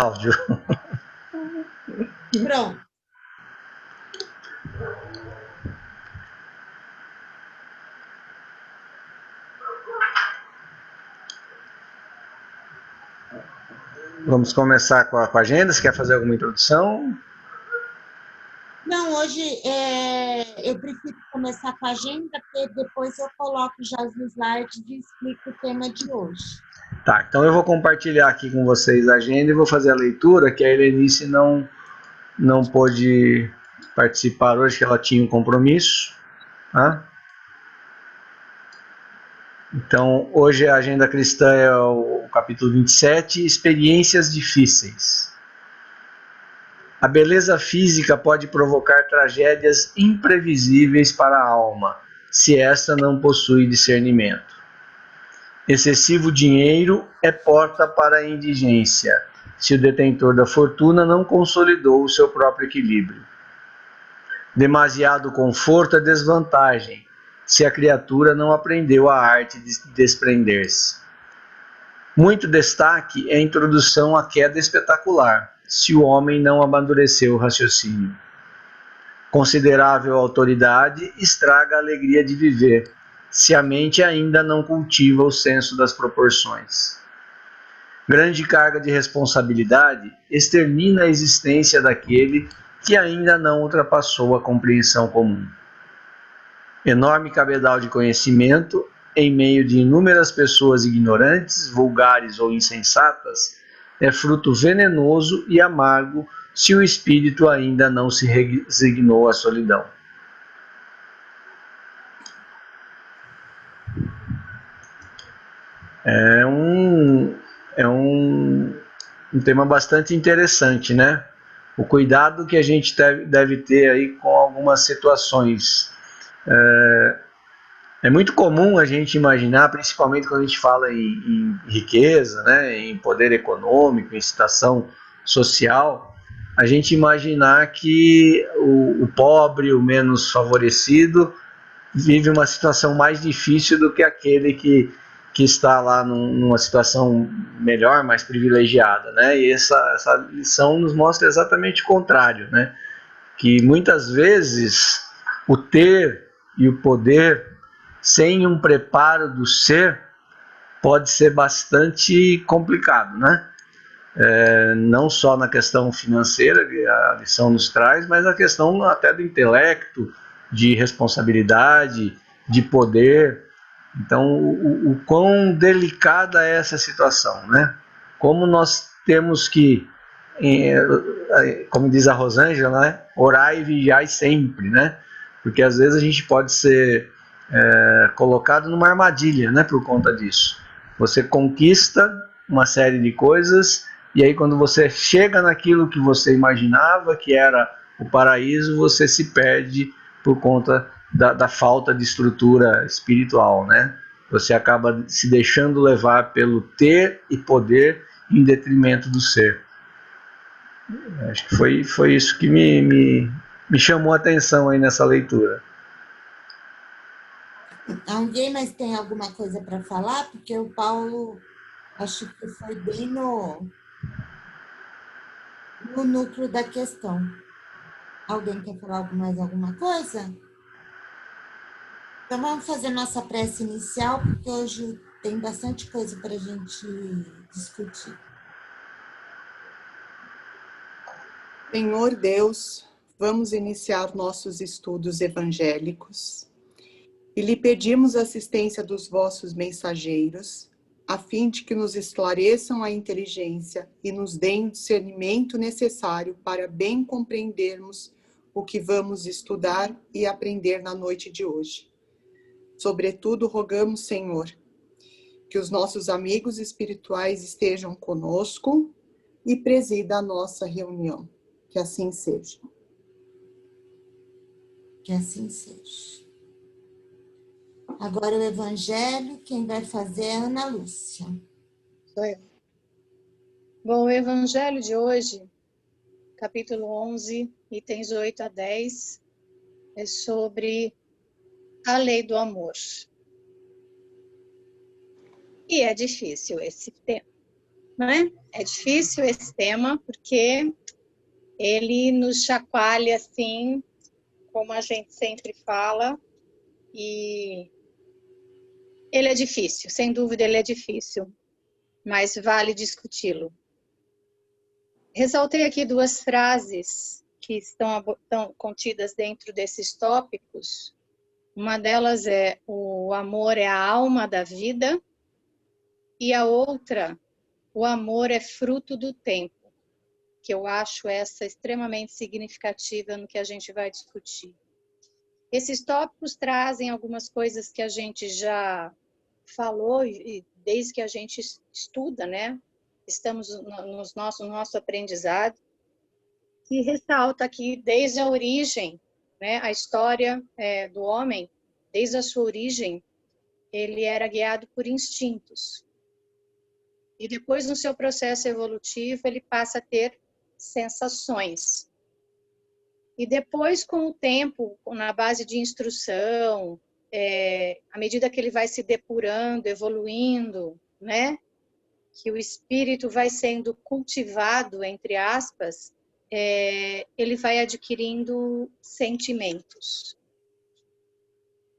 áudio. Pronto. Vamos começar com a agenda. Você quer fazer alguma introdução? Não, hoje eu prefiro começar com a agenda, porque depois eu coloco já os slides e explico o tema de hoje. Tá, então eu vou compartilhar aqui com vocês a agenda e vou fazer a leitura, que a Helenice não pôde participar hoje, que ela tinha um compromisso. Tá? Então, hoje a agenda cristã é o capítulo 27, experiências difíceis. A beleza física pode provocar tragédias imprevisíveis para a alma, se esta não possui discernimento. Excessivo dinheiro é porta para a indigência, se o detentor da fortuna não consolidou o seu próprio equilíbrio. Demasiado conforto é desvantagem, se a criatura não aprendeu a arte de desprender-se. Muito destaque é a introdução à queda espetacular, se o homem não amadureceu o raciocínio. Considerável autoridade estraga a alegria de viver, se a mente ainda não cultiva o senso das proporções. Grande carga de responsabilidade extermina a existência daquele que ainda não ultrapassou a compreensão comum. Enorme cabedal de conhecimento, em meio de inúmeras pessoas ignorantes, vulgares ou insensatas, é fruto venenoso e amargo se o espírito ainda não se resignou à solidão. É um tema bastante interessante, né? O cuidado que a gente deve ter aí com algumas situações. É muito comum a gente imaginar, principalmente quando a gente fala em riqueza, né, em poder econômico, em situação social, a gente imaginar que o pobre, o menos favorecido, vive uma situação mais difícil do que aquele que está lá numa situação melhor, mais privilegiada, né? E essa lição nos mostra exatamente o contrário, né? Que muitas vezes o ter e o poder sem um preparo do ser pode ser bastante complicado, né? Não só na questão financeira, que a lição nos traz, mas a questão até do intelecto, de responsabilidade, de poder. Então, o quão delicada é essa situação, né? Como nós temos que, como diz a Rosângela, né? Orar e vigiar sempre, né? Porque às vezes a gente pode ser colocado numa armadilha, né? Por conta disso. Você conquista uma série de coisas e aí quando você chega naquilo que você imaginava que era o paraíso, você se perde por conta da falta de estrutura espiritual, né? Você acaba se deixando levar pelo ter e poder em detrimento do ser. Acho que foi isso que me chamou a atenção aí nessa leitura. Alguém mais tem alguma coisa para falar? Porque o Paulo, acho que foi bem no núcleo da questão. Alguém quer falar mais alguma coisa? Então, vamos fazer nossa prece inicial, porque hoje tem bastante coisa para a gente discutir. Senhor Deus, vamos iniciar nossos estudos evangélicos e lhe pedimos a assistência dos vossos mensageiros, a fim de que nos esclareçam a inteligência e nos deem o discernimento necessário para bem compreendermos o que vamos estudar e aprender na noite de hoje. Sobretudo, rogamos, Senhor, que os nossos amigos espirituais estejam conosco e presida a nossa reunião. Que assim seja. Que assim seja. Agora o Evangelho, quem vai fazer é a Ana Lúcia. Sou eu. Bom, o Evangelho de hoje, capítulo 11, itens 8 a 10, é sobre a lei do amor. E é difícil esse tema. né? É difícil esse tema, porque ele nos chacoalha assim, como a gente sempre fala, e ele é difícil, sem dúvida ele é difícil, mas vale discuti-lo. Ressaltei aqui duas frases que estão contidas dentro desses tópicos. Uma delas é: o amor é a alma da vida, e a outra: o amor é fruto do tempo, que eu acho essa extremamente significativa no que a gente vai discutir. Esses tópicos trazem algumas coisas que a gente já falou e desde que a gente estuda, né? Estamos no nosso aprendizado, que ressalta aqui desde a origem, né? A história do homem, desde a sua origem, ele era guiado por instintos. E depois, no seu processo evolutivo, ele passa a ter sensações. E depois, com o tempo, na base de instrução, à medida que ele vai se depurando, evoluindo, né? Que o espírito vai sendo cultivado, entre aspas, ele vai adquirindo sentimentos.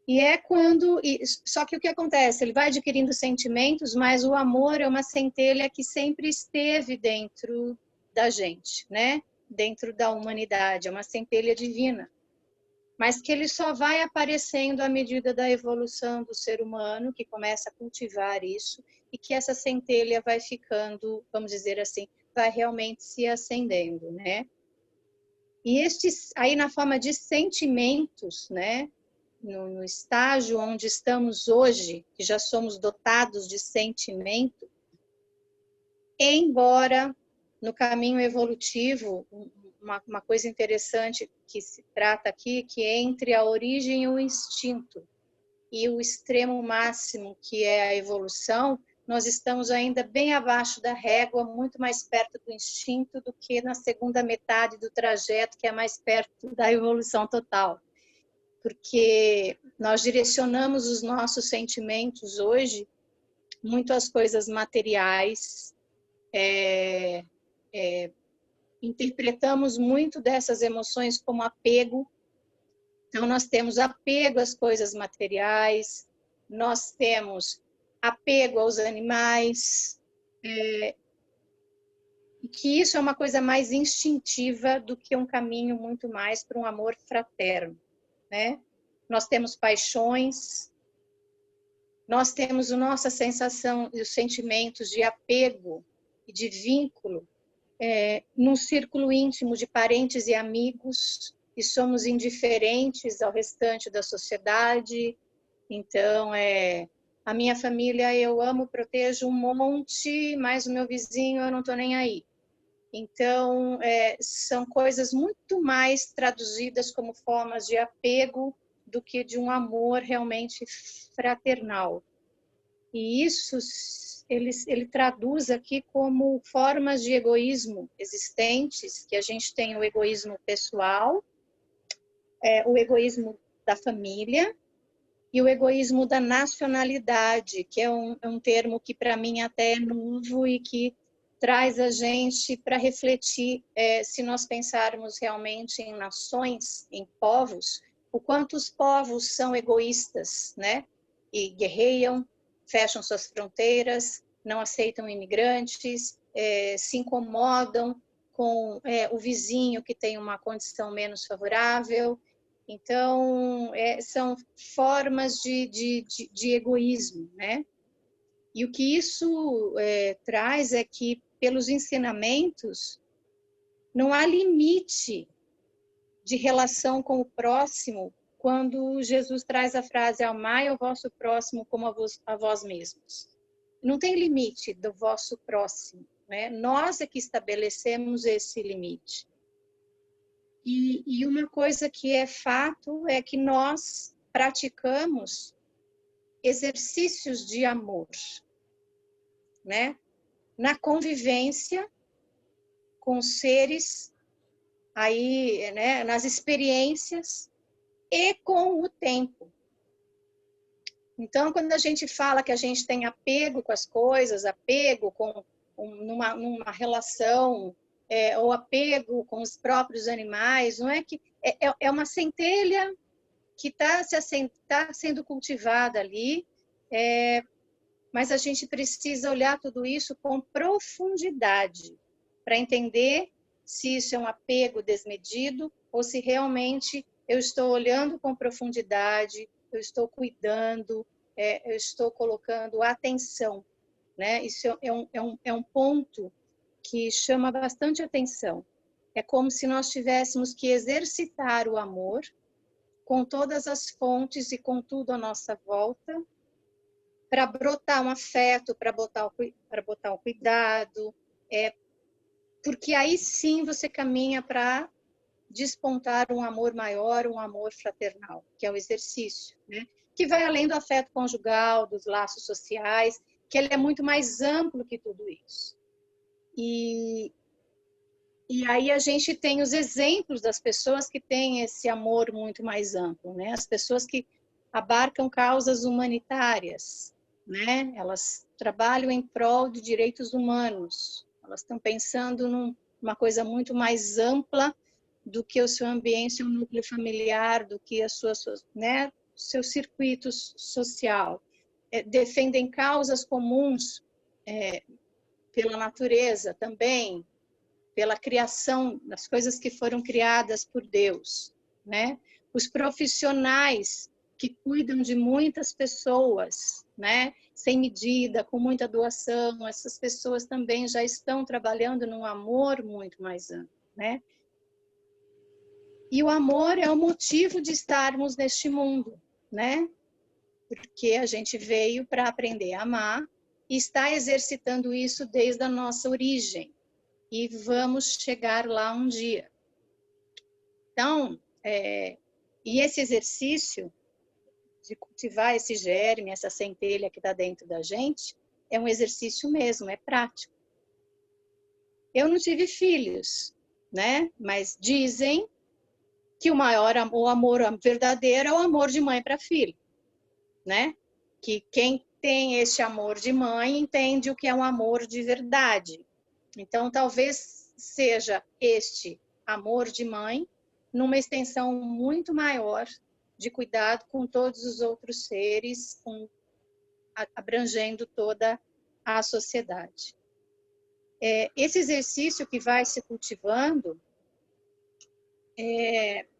E é quando... Só que o que acontece? Ele vai adquirindo sentimentos, mas o amor é uma centelha que sempre esteve dentro da gente, né? Dentro da humanidade, é uma centelha divina. Mas que ele só vai aparecendo à medida da evolução do ser humano, que começa a cultivar isso, e que essa centelha vai ficando, vamos dizer assim, vai realmente se acendendo, né? E estes, aí na forma de sentimentos, né? No estágio onde estamos hoje, que já somos dotados de sentimento, embora no caminho evolutivo, uma coisa interessante que se trata aqui, que é entre a origem e o instinto, e o extremo máximo, que é a evolução, nós estamos ainda bem abaixo da régua, muito mais perto do instinto do que na segunda metade do trajeto, que é mais perto da evolução total. Porque nós direcionamos os nossos sentimentos hoje muito às coisas materiais, interpretamos muito dessas emoções como apego. Então, nós temos apego às coisas materiais, nós temos apego aos animais, e que isso é uma coisa mais instintiva do que um caminho muito mais para um amor fraterno, né? Nós temos paixões, nós temos a nossa sensação e os sentimentos de apego e de vínculo num círculo íntimo de parentes e amigos, e somos indiferentes ao restante da sociedade. Então, a minha família eu amo, protejo um monte, mas o meu vizinho eu não estou nem aí. Então, são coisas muito mais traduzidas como formas de apego do que de um amor realmente fraternal. E isso ele traduz aqui como formas de egoísmo existentes, que a gente tem o egoísmo pessoal, o egoísmo da família e o egoísmo da nacionalidade, que é um termo que para mim até é novo e que traz a gente para refletir, se nós pensarmos realmente em nações, em povos, o quanto os povos são egoístas, né? E guerreiam, fecham suas fronteiras, não aceitam imigrantes, se incomodam com o vizinho que tem uma condição menos favorável. Então, são formas de egoísmo, né? E o que isso traz é que, pelos ensinamentos, não há limite de relação com o próximo quando Jesus traz a frase: amai o vosso próximo como a vós mesmos. Não tem limite do vosso próximo, né? Nós é que estabelecemos esse limite. E uma coisa que é fato é que nós praticamos exercícios de amor, né? Na convivência com seres, aí, né? Nas experiências e com o tempo. Então, quando a gente fala que a gente tem apego com as coisas, apego com numa relação ou apego com os próprios animais, não é que é uma centelha que está sendo cultivada ali, mas a gente precisa olhar tudo isso com profundidade para entender se isso é um apego desmedido ou se realmente eu estou olhando com profundidade, eu estou cuidando, eu estou colocando atenção, né? Isso é um ponto que chama bastante atenção. É como se nós tivéssemos que exercitar o amor com todas as fontes e com tudo à nossa volta, para brotar um afeto, para botar o cuidado, porque aí sim você caminha para despontar um amor maior, um amor fraternal, que é o exercício, né? Que vai além do afeto conjugal, dos laços sociais, que ele é muito mais amplo que tudo isso. E aí a gente tem os exemplos das pessoas que têm esse amor muito mais amplo, né? As pessoas que abarcam causas humanitárias, né? Elas trabalham em prol de direitos humanos. Elas estão pensando numa coisa muito mais ampla do que o seu ambiente, o núcleo familiar, do que a sua, né? Seu circuito social. Defendem causas comuns pela natureza também, pela criação das coisas que foram criadas por Deus, né? Os profissionais que cuidam de muitas pessoas, né? Sem medida, com muita doação, essas pessoas também já estão trabalhando num amor muito mais amplo, né? E o amor é o motivo de estarmos neste mundo, né? Porque a gente veio para aprender a amar e está exercitando isso desde a nossa origem. E vamos chegar lá um dia. Então, e esse exercício de cultivar esse germe, essa centelha que está dentro da gente, é um exercício mesmo, é prático. Eu não tive filhos, né? Mas dizem que o amor verdadeiro é o amor de mãe para filho, né? Que quem tem esse amor de mãe entende o que é um amor de verdade. Então, talvez seja este amor de mãe numa extensão muito maior de cuidado com todos os outros seres, abrangendo toda a sociedade. Esse exercício que vai se cultivando,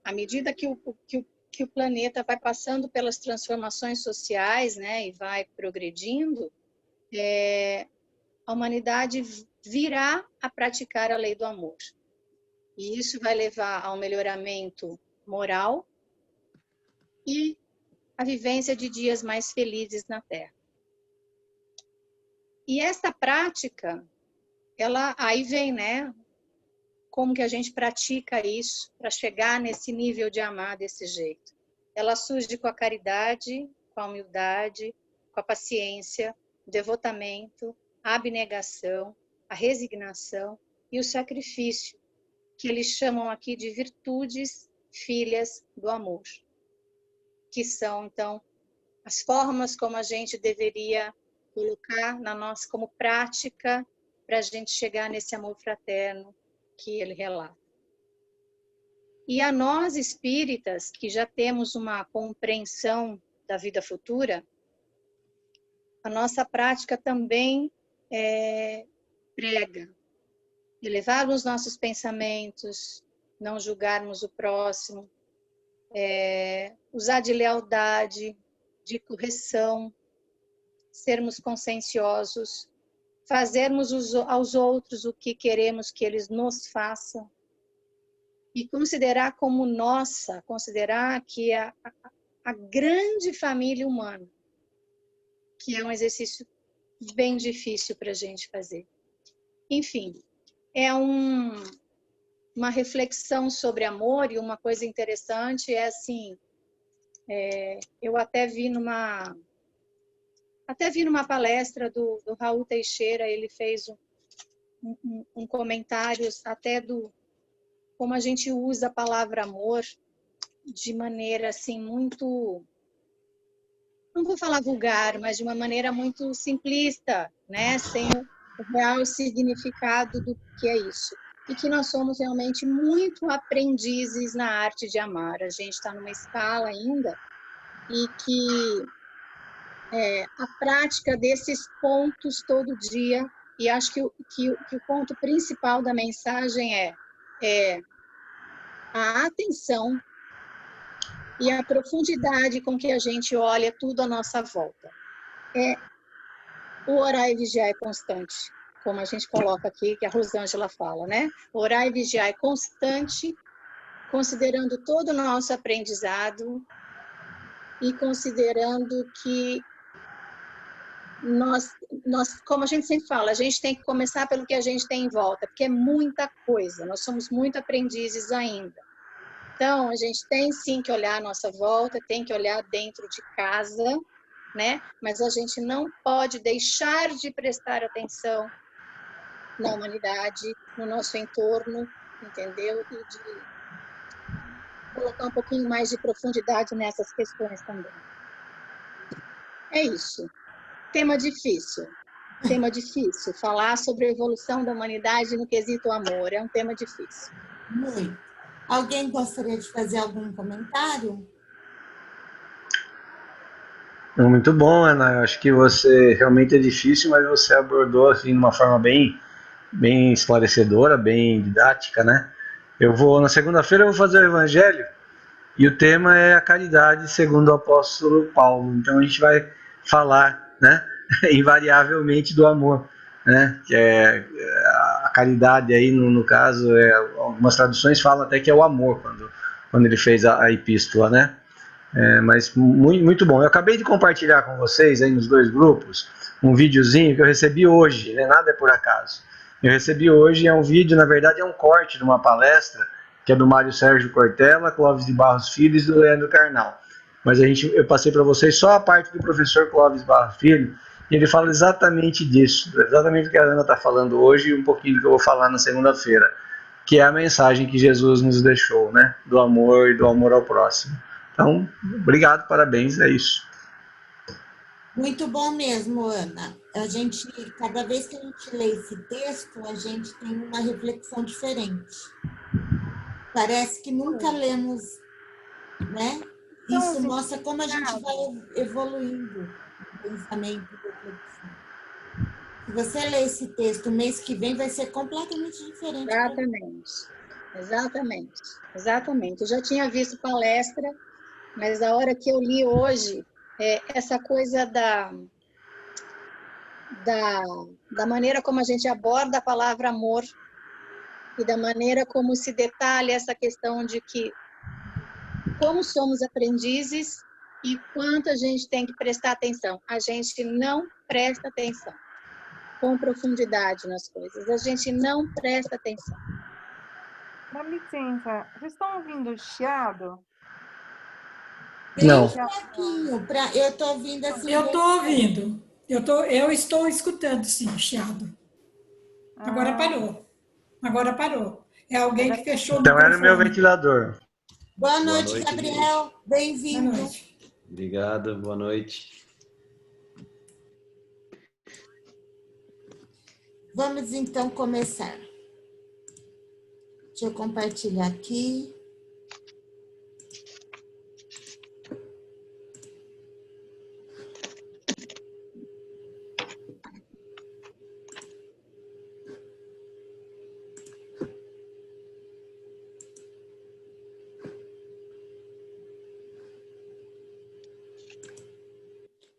à medida que o planeta vai passando pelas transformações sociais, né, e vai progredindo, a humanidade virá a praticar a lei do amor. E isso vai levar ao melhoramento moral e a vivência de dias mais felizes na Terra. E esta prática, aí vem, né? Como que a gente pratica isso para chegar nesse nível de amar desse jeito? Ela surge com a caridade, com a humildade, com a paciência, o devotamento, a abnegação, a resignação e o sacrifício, que eles chamam aqui de virtudes filhas do amor, que são, então, as formas como a gente deveria colocar na nossa como prática para a gente chegar nesse amor fraterno que ele relata. E a nós espíritas, que já temos uma compreensão da vida futura, a nossa prática também prega elevarmos os nossos pensamentos, não julgarmos o próximo, usar de lealdade, de correção, sermos conscienciosos, fazermos aos outros o que queremos que eles nos façam e considerar como nossa, considerar que a grande família humana, que é um exercício bem difícil para a gente fazer. Enfim, é uma reflexão sobre amor, e uma coisa interessante é assim, eu até vi numa palestra do Raul Teixeira, ele fez um comentário até como a gente usa a palavra amor de maneira assim muito, não vou falar vulgar, mas de uma maneira muito simplista, né? Sem o real significado do que é isso. E que nós somos realmente muito aprendizes na arte de amar. A gente está numa escala ainda e que a prática desses pontos todo dia, e acho que o ponto principal da mensagem é a atenção e a profundidade com que a gente olha tudo à nossa volta. O orar e vigiar é constante, como a gente coloca aqui, que a Rosângela fala, né? Orar e vigiar é constante, considerando todo o nosso aprendizado e considerando que nós, como a gente sempre fala, a gente tem que começar pelo que a gente tem em volta, porque é muita coisa, nós somos muito aprendizes ainda. Então, a gente tem sim que olhar a nossa volta, tem que olhar dentro de casa, né? Mas a gente não pode deixar de prestar atenção na humanidade, no nosso entorno, entendeu? E de colocar um pouquinho mais de profundidade nessas questões também. É isso. Tema difícil. Falar sobre a evolução da humanidade no quesito amor é um tema difícil. Muito. Alguém gostaria de fazer algum comentário? Muito bom, Ana. Eu acho que você realmente é difícil, mas você abordou assim de uma forma bem esclarecedora, bem didática, né? Na segunda-feira eu vou fazer o evangelho e o tema é a caridade segundo o apóstolo Paulo. Então a gente vai falar, né, invariavelmente do amor, né? Que é a caridade aí no caso, algumas traduções falam até que é o amor quando ele fez a epístola, né? Mas muito bom. Eu acabei de compartilhar com vocês aí nos dois grupos um videozinho que eu recebi hoje, né? Nada é por acaso. Eu recebi hoje, é um vídeo, na verdade é um corte de uma palestra que é do Mário Sérgio Cortella, Clóvis de Barros Filho e do Leandro Carnal. Mas eu passei para vocês só a parte do professor Clóvis Barros Filho, e ele fala exatamente disso, exatamente o que a Ana está falando hoje e um pouquinho do que eu vou falar na segunda-feira, que é a mensagem que Jesus nos deixou, né? Do amor e do amor ao próximo. Então, obrigado, parabéns, é isso. Muito bom mesmo, Ana. Cada vez que a gente lê esse texto, a gente tem uma reflexão diferente. Parece que nunca lemos, né? Isso mostra como a gente vai evoluindo no pensamento e reflexão. Se você ler esse texto mês que vem, vai ser completamente diferente. Exatamente. Eu já tinha visto palestra, mas a hora que eu li hoje, essa coisa da maneira como a gente aborda a palavra amor e da maneira como se detalha essa questão de que como somos aprendizes e quanto a gente tem que prestar atenção. A gente não presta atenção com profundidade nas coisas. A gente não presta atenção. Dá licença, vocês estão ouvindo chiado? Não. Eu estou ouvindo assim. Eu estou ouvindo. Eu estou escutando, sim, chiado. Agora parou. É alguém que fechou o Então microfone. era o meu ventilador. Boa noite, Gabriel. Bem-vindo. Boa noite. Obrigado, boa noite. Vamos então começar. Deixa eu compartilhar aqui.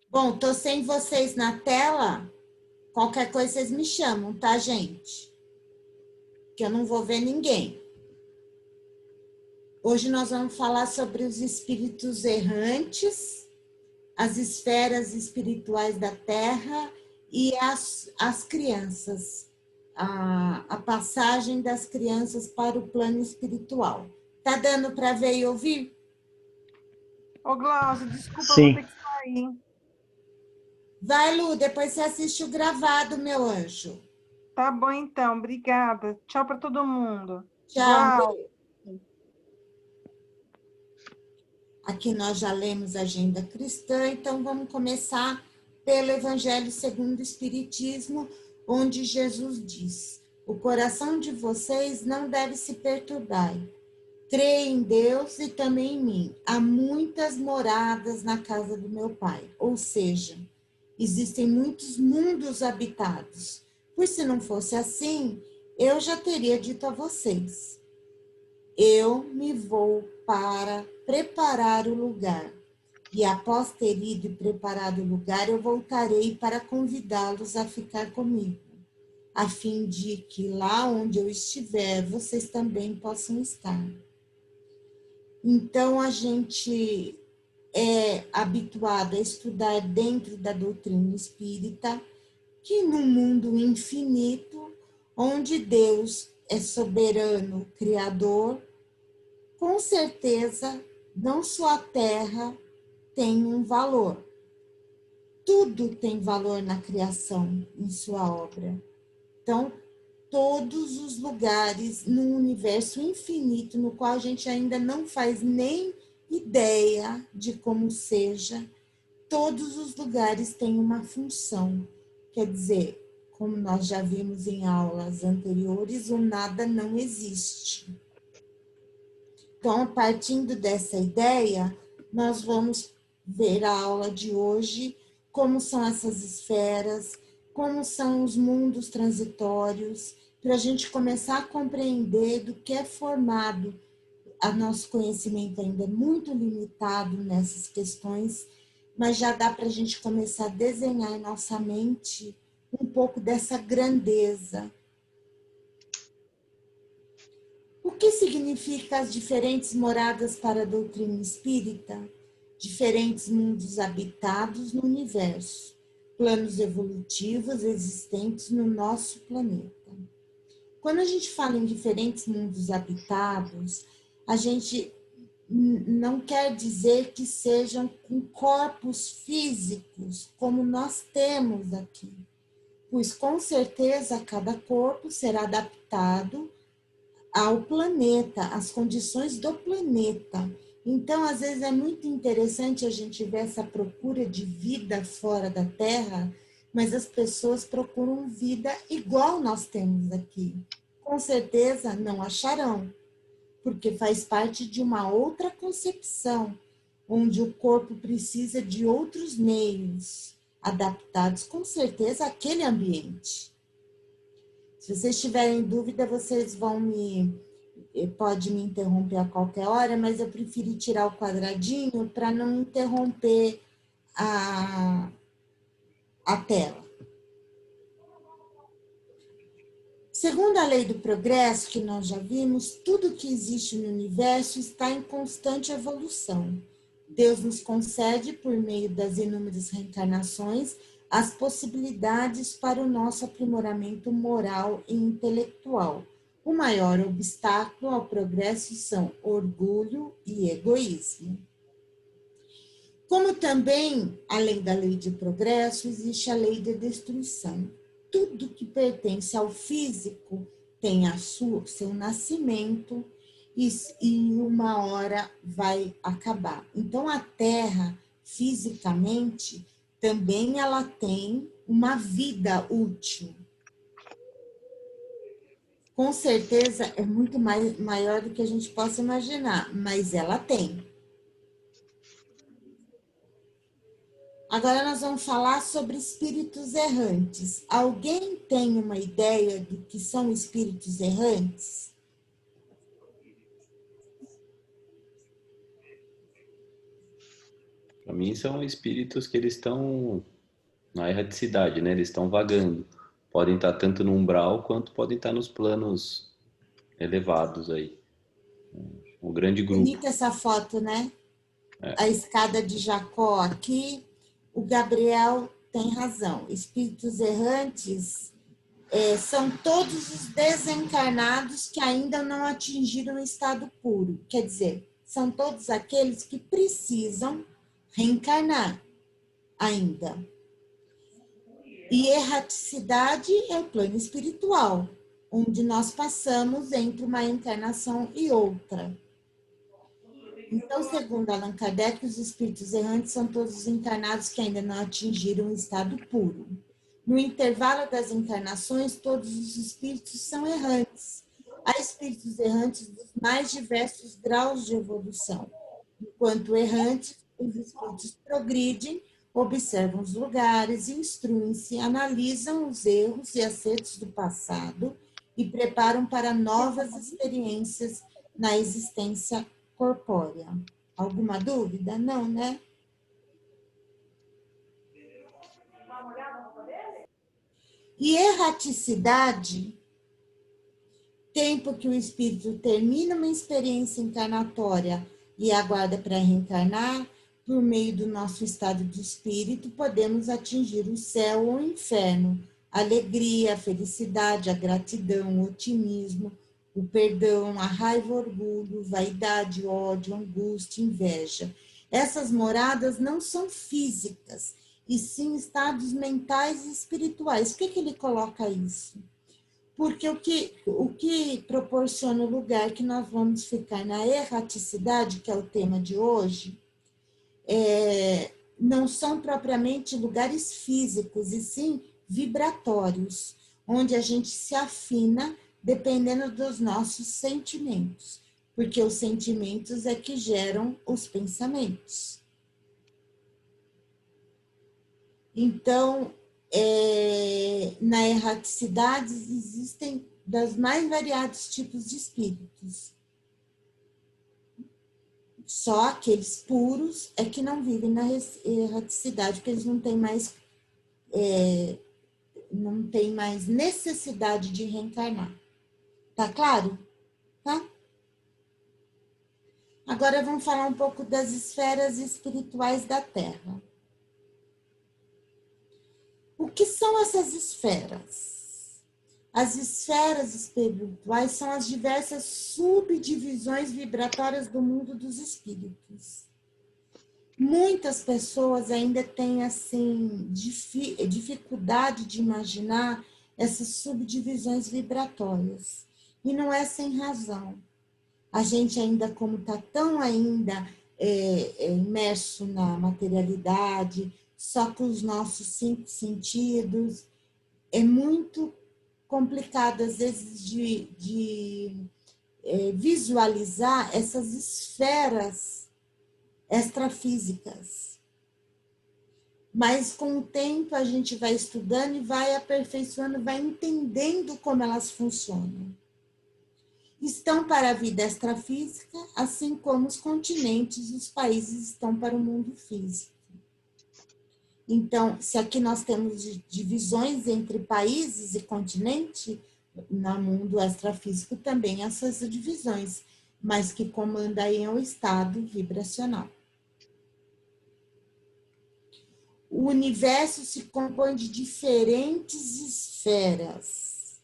Bom, tô sem vocês na tela. Qualquer coisa vocês me chamam, tá, gente? Que eu não vou ver ninguém. Hoje nós vamos falar sobre os espíritos errantes, as esferas espirituais da Terra e as crianças, a passagem das crianças para o plano espiritual. Tá dando para ver e ouvir? Ô, Glaucio, desculpa, Sim. vou ter que sair. Vai, Lu, depois você assiste o gravado, meu anjo. Tá bom, então, obrigada. Tchau para todo mundo. Tchau. Aqui nós já lemos a Agenda Cristã, então vamos começar pelo Evangelho segundo o Espiritismo, onde Jesus diz: o coração de vocês não deve se perturbar. Creia em Deus e também em mim. Há muitas moradas na casa do meu Pai. Ou seja, existem muitos mundos habitados. Pois se não fosse assim, eu já teria dito a vocês: eu me vou para preparar o lugar. E após ter ido e preparado o lugar, eu voltarei para convidá-los a ficar comigo, a fim de que lá onde eu estiver, vocês também possam estar. Então, a gente é habituado a estudar dentro da doutrina espírita que no mundo infinito, onde Deus é soberano, criador, com certeza, não só a Terra tem um valor. Tudo tem valor na criação, em sua obra. Então, todos os lugares no universo infinito, no qual a gente ainda não faz nem ideia de como seja, todos os lugares têm uma função. Quer dizer, como nós já vimos em aulas anteriores, o nada não existe. Então, partindo dessa ideia, nós vamos ver a aula de hoje, como são essas esferas, como são os mundos transitórios, para a gente começar a compreender do que é formado. A nosso conhecimento ainda é muito limitado nessas questões, mas já dá para a gente começar a desenhar em nossa mente um pouco dessa grandeza. O que significa as diferentes moradas para a doutrina espírita? Diferentes mundos habitados no universo, planos evolutivos existentes no nosso planeta. Quando a gente fala em diferentes mundos habitados, a gente não quer dizer que sejam com corpos físicos, como nós temos aqui, pois com certeza cada corpo será adaptado ao planeta, às condições do planeta. Então, às vezes, é muito interessante a gente ver essa procura de vida fora da Terra, mas as pessoas procuram vida igual nós temos aqui. Com certeza não acharão, porque faz parte de uma outra concepção, onde o corpo precisa de outros meios adaptados, com certeza, àquele ambiente. Se vocês tiverem dúvida, vocês pode me interromper a qualquer hora, mas eu preferi tirar o quadradinho para não interromper a tela. Segundo a lei do progresso, que nós já vimos, tudo que existe no universo está em constante evolução. Deus nos concede, por meio das inúmeras reencarnações, as possibilidades para o nosso aprimoramento moral e intelectual. O maior obstáculo ao progresso são orgulho e egoísmo. Como também, além da lei de progresso, existe a lei de destruição. Tudo que pertence ao físico tem seu nascimento e uma hora vai acabar. Então, a Terra, fisicamente, também ela tem uma vida útil. Com certeza é muito maior do que a gente possa imaginar, mas ela tem. Agora nós vamos falar sobre espíritos errantes. Alguém tem uma ideia do que são espíritos errantes? Para mim, são espíritos que eles estão na erraticidade, né? Eles estão vagando. Podem estar tanto no umbral, quanto podem estar nos planos elevados aí. Um grande grupo. Bonita essa foto, né? A escada de Jacó aqui. O Gabriel tem razão. Espíritos errantes são todos os desencarnados que ainda não atingiram o estado puro. Quer dizer, são todos aqueles que precisam reencarnar ainda. E erraticidade é o plano espiritual, onde nós passamos entre uma encarnação e outra. Então, segundo Allan Kardec, os espíritos errantes são todos os encarnados que ainda não atingiram o estado puro. No intervalo das encarnações, todos os espíritos são errantes. Há espíritos errantes dos mais diversos graus de evolução. Enquanto errantes, os espíritos progridem, observam os lugares, instruem-se, analisam os erros e acertos do passado e preparam para novas experiências na existência corpórea. Alguma dúvida? Não, né? E erraticidade, tempo que o espírito termina uma experiência encarnatória e aguarda para reencarnar, por meio do nosso estado de espírito, podemos atingir o céu ou o inferno, a alegria, a felicidade, a gratidão, o otimismo, o perdão, a raiva, o orgulho, vaidade, ódio, angústia, inveja. Essas moradas não são físicas, e sim estados mentais e espirituais. Por que ele coloca isso? Porque o que proporciona o lugar que nós vamos ficar na erraticidade, que é o tema de hoje, não são propriamente lugares físicos, e sim vibratórios, onde a gente se afina dependendo dos nossos sentimentos, porque os sentimentos é que geram os pensamentos. Então, na erraticidade existem dos mais variados tipos de espíritos. Só aqueles puros é que não vivem na erraticidade, porque eles não têm mais necessidade de reencarnar. Tá claro? Tá? Agora vamos falar um pouco das esferas espirituais da Terra. O que são essas esferas? As esferas espirituais são as diversas subdivisões vibratórias do mundo dos espíritos. Muitas pessoas ainda têm assim dificuldade de imaginar essas subdivisões vibratórias. E não é sem razão. A gente ainda, como está tão ainda imerso na materialidade, só com os nossos 5 sentidos, é muito complicado, às vezes, de visualizar essas esferas extrafísicas. Mas, com o tempo, a gente vai estudando e vai aperfeiçoando, vai entendendo como elas funcionam. Estão para a vida extrafísica, assim como os continentes e os países estão para o mundo físico. Então, se aqui nós temos divisões entre países e continente, no mundo extrafísico também há essas divisões, mas que comanda aí é o estado vibracional. O universo se compõe de diferentes esferas,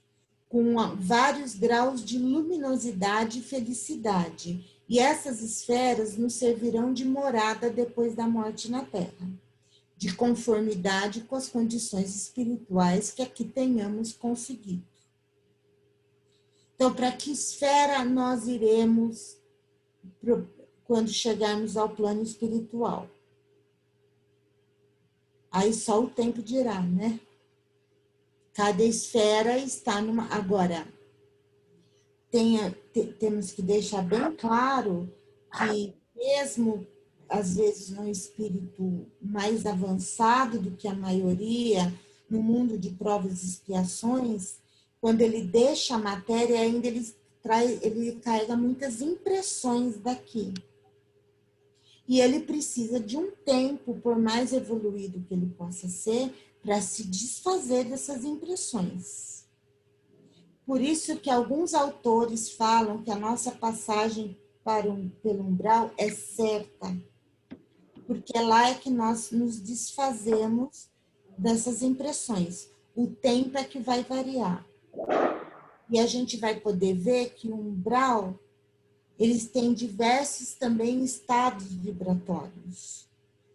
com vários graus de luminosidade e felicidade, e essas esferas nos servirão de morada depois da morte na Terra, de conformidade com as condições espirituais que aqui tenhamos conseguido. Então, para que esfera nós iremos quando chegarmos ao plano espiritual? Aí só o tempo dirá, né? Cada esfera está numa... Agora, temos que deixar bem claro que mesmo às vezes num espírito mais avançado do que a maioria, no mundo de provas e expiações, quando ele deixa a matéria, ainda ele carrega muitas impressões daqui. E ele precisa de um tempo, por mais evoluído que ele possa ser, para se desfazer dessas impressões. Por isso que alguns autores falam que a nossa passagem pelo umbral é certa, porque lá é que nós nos desfazemos dessas impressões. O tempo é que vai variar. E a gente vai poder ver que o umbral, eles têm diversos também estados vibratórios.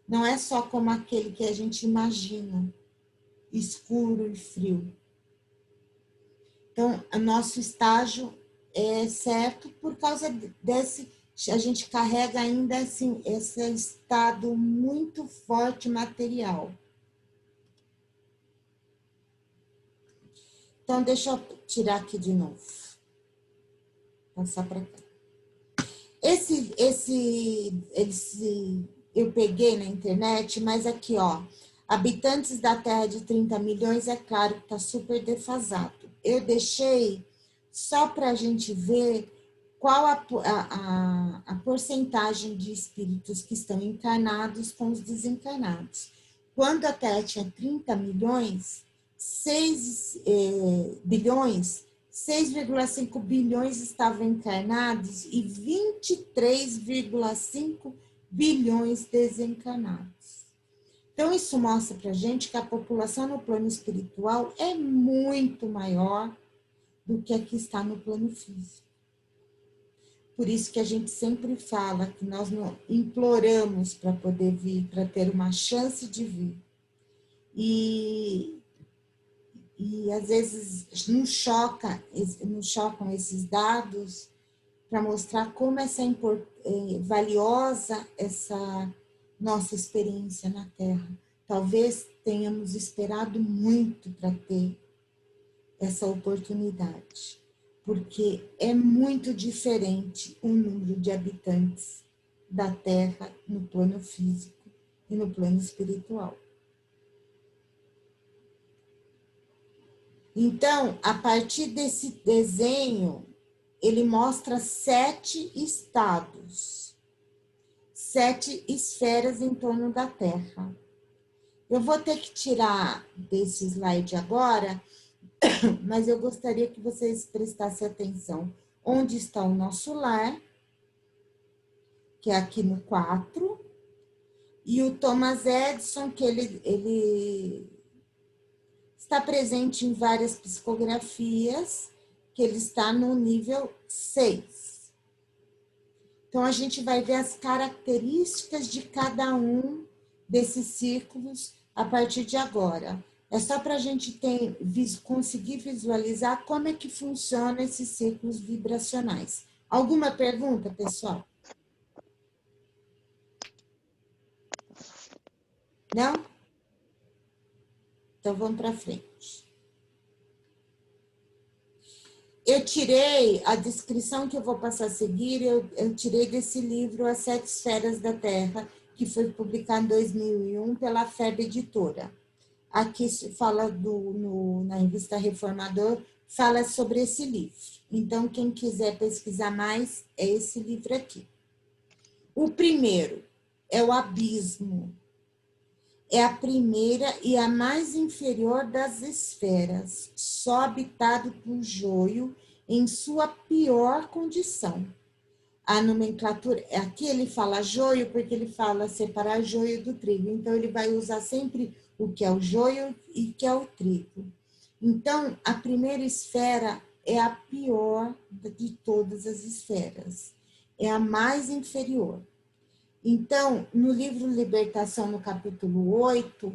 Não é só como aquele que a gente imagina, escuro e frio. Então, o nosso estágio é certo por causa desse... A gente carrega ainda assim, esse estado muito forte material. Então, deixa eu tirar aqui de novo. Passar para cá. Eu peguei na internet, mas aqui, ó, habitantes da Terra de 30 milhões, é claro que está super defasado. Eu deixei só para a gente ver qual a porcentagem de espíritos que estão encarnados com os desencarnados. Quando a Terra tinha 30 milhões, 6,5 bilhões estavam encarnados e 23,5 bilhões desencarnados. Então, isso mostra para a gente que a população no plano espiritual é muito maior do que a que está no plano físico. Por isso que a gente sempre fala que nós não imploramos para poder vir, para ter uma chance de vir. E às vezes nos chocam esses dados para mostrar como é valiosa essa nossa experiência na Terra. Talvez tenhamos esperado muito para ter essa oportunidade, porque é muito diferente o número de habitantes da Terra no plano físico e no plano espiritual. Então, a partir desse desenho, ele mostra 7 estados, 7 esferas em torno da Terra. Eu vou ter que tirar desse slide agora, mas eu gostaria que vocês prestassem atenção onde está o nosso lar, que é aqui no 4, e o Thomas Edison, que ele está presente em várias psicografias, que ele está no nível 6. Então, a gente vai ver as características de cada um desses círculos a partir de agora. É só para a gente conseguir visualizar como é que funcionam esses círculos vibracionais. Alguma pergunta, pessoal? Não? Então, vamos para frente. Eu tirei a descrição que eu vou passar a seguir, eu tirei desse livro As 7 Esferas da Terra, que foi publicado em 2001 pela FEB Editora. Aqui fala na revista Reformador, fala sobre esse livro. Então, quem quiser pesquisar mais, é esse livro aqui. O primeiro é o abismo. É a primeira e a mais inferior das esferas, só habitado por joio em sua pior condição. A nomenclatura, aqui ele fala joio porque ele fala separar joio do trigo, então ele vai usar sempre o que é o joio e o que é o trigo. Então, a primeira esfera é a pior de todas as esferas, é a mais inferior. Então, no livro Libertação, no capítulo 8,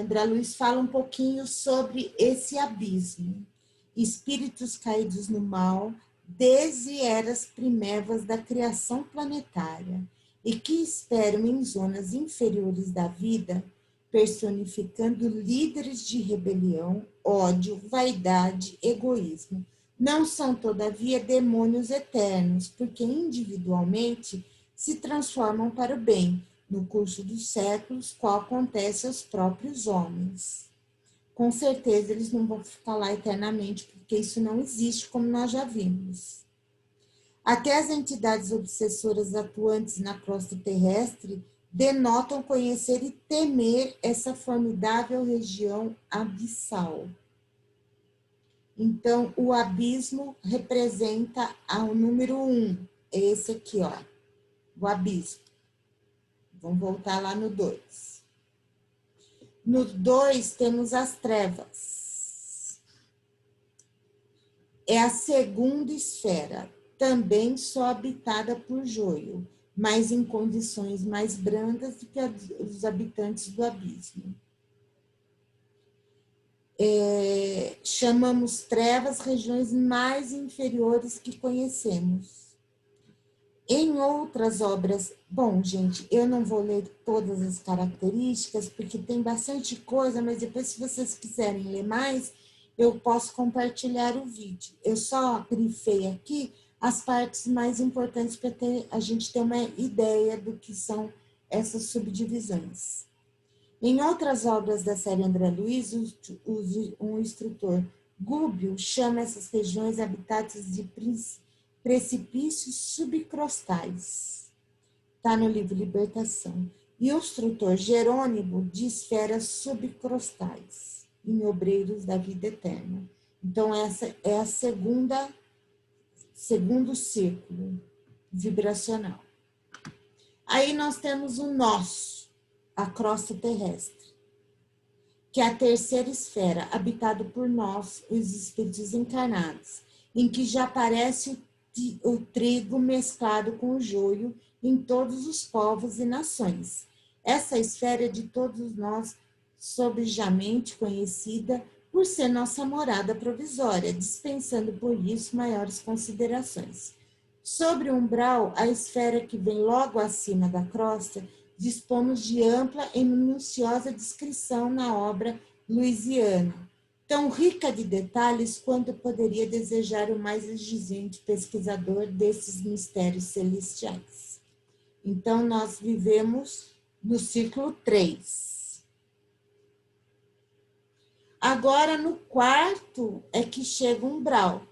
André Luiz fala um pouquinho sobre esse abismo. Espíritos caídos no mal, desde eras primevas da criação planetária, e que esperam em zonas inferiores da vida, personificando líderes de rebelião, ódio, vaidade, egoísmo. Não são, todavia, demônios eternos, porque individualmente se transformam para o bem, no curso dos séculos, qual acontece aos próprios homens. Com certeza eles não vão ficar lá eternamente, porque isso não existe, como nós já vimos. Até as entidades obsessoras atuantes na crosta terrestre denotam conhecer e temer essa formidável região abissal. Então, o abismo representa o número 1, é esse aqui, ó. O abismo. Vamos voltar lá no 2. No 2 temos as trevas. É a segunda esfera, também só habitada por joio, mas em condições mais brandas do que os habitantes do abismo. Chamamos trevas regiões mais inferiores que conhecemos. Em outras obras, bom, gente, eu não vou ler todas as características, porque tem bastante coisa, mas depois, se vocês quiserem ler mais, eu posso compartilhar o vídeo. Eu só grifei aqui as partes mais importantes para a gente ter uma ideia do que são essas subdivisões. Em outras obras da série André Luiz, um instrutor Gubbio chama essas regiões habitats de precipícios subcrostais. Está no livro Libertação. E o instrutor Jerônimo de esferas subcrostais, em Obreiros da Vida Eterna. Então, essa é a segundo círculo vibracional. Aí nós temos o nosso, a crosta terrestre, que é a terceira esfera, habitada por nós, os espíritos encarnados, em que já aparece o trigo mesclado com o joio em todos os povos e nações. Essa esfera é de todos nós, sobejamente conhecida por ser nossa morada provisória, dispensando por isso maiores considerações. Sobre o umbral, a esfera que vem logo acima da crosta, dispomos de ampla e minuciosa descrição na obra luisiana, tão rica de detalhes quanto poderia desejar o mais exigente pesquisador desses mistérios celestiais. Então, nós vivemos no ciclo 3. Agora, no quarto, é que chega o umbral.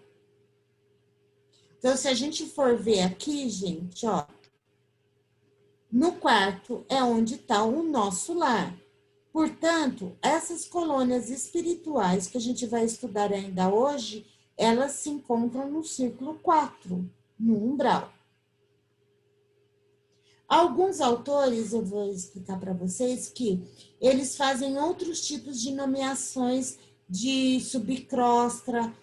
Então, se a gente for ver aqui, gente, ó, no quarto é onde está o nosso lar. Portanto, essas colônias espirituais que a gente vai estudar ainda hoje, elas se encontram no círculo 4, no umbral. Alguns autores, eu vou explicar para vocês, que eles fazem outros tipos de nomeações de subcrosta,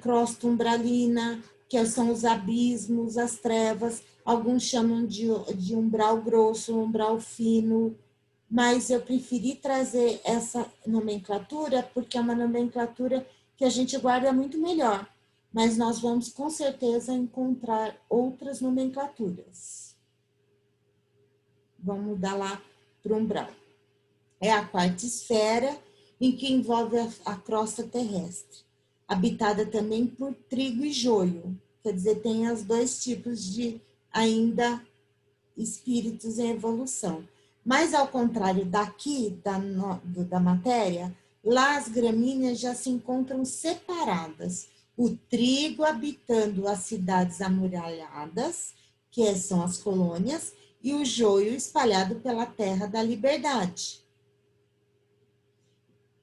crosta umbralina, que são os abismos, as trevas. Alguns chamam de umbral grosso, umbral fino, mas eu preferi trazer essa nomenclatura porque é uma nomenclatura que a gente guarda muito melhor, mas nós vamos com certeza encontrar outras nomenclaturas. Vamos mudar lá para o umbral. É a quarta esfera, em que envolve a crosta terrestre, habitada também por trigo e joio, quer dizer, tem os dois tipos de ainda espíritos em evolução. Mas, ao contrário daqui, da matéria, lá as gramíneas já se encontram separadas. O trigo habitando as cidades amuralhadas, que são as colônias, e o joio espalhado pela terra da liberdade.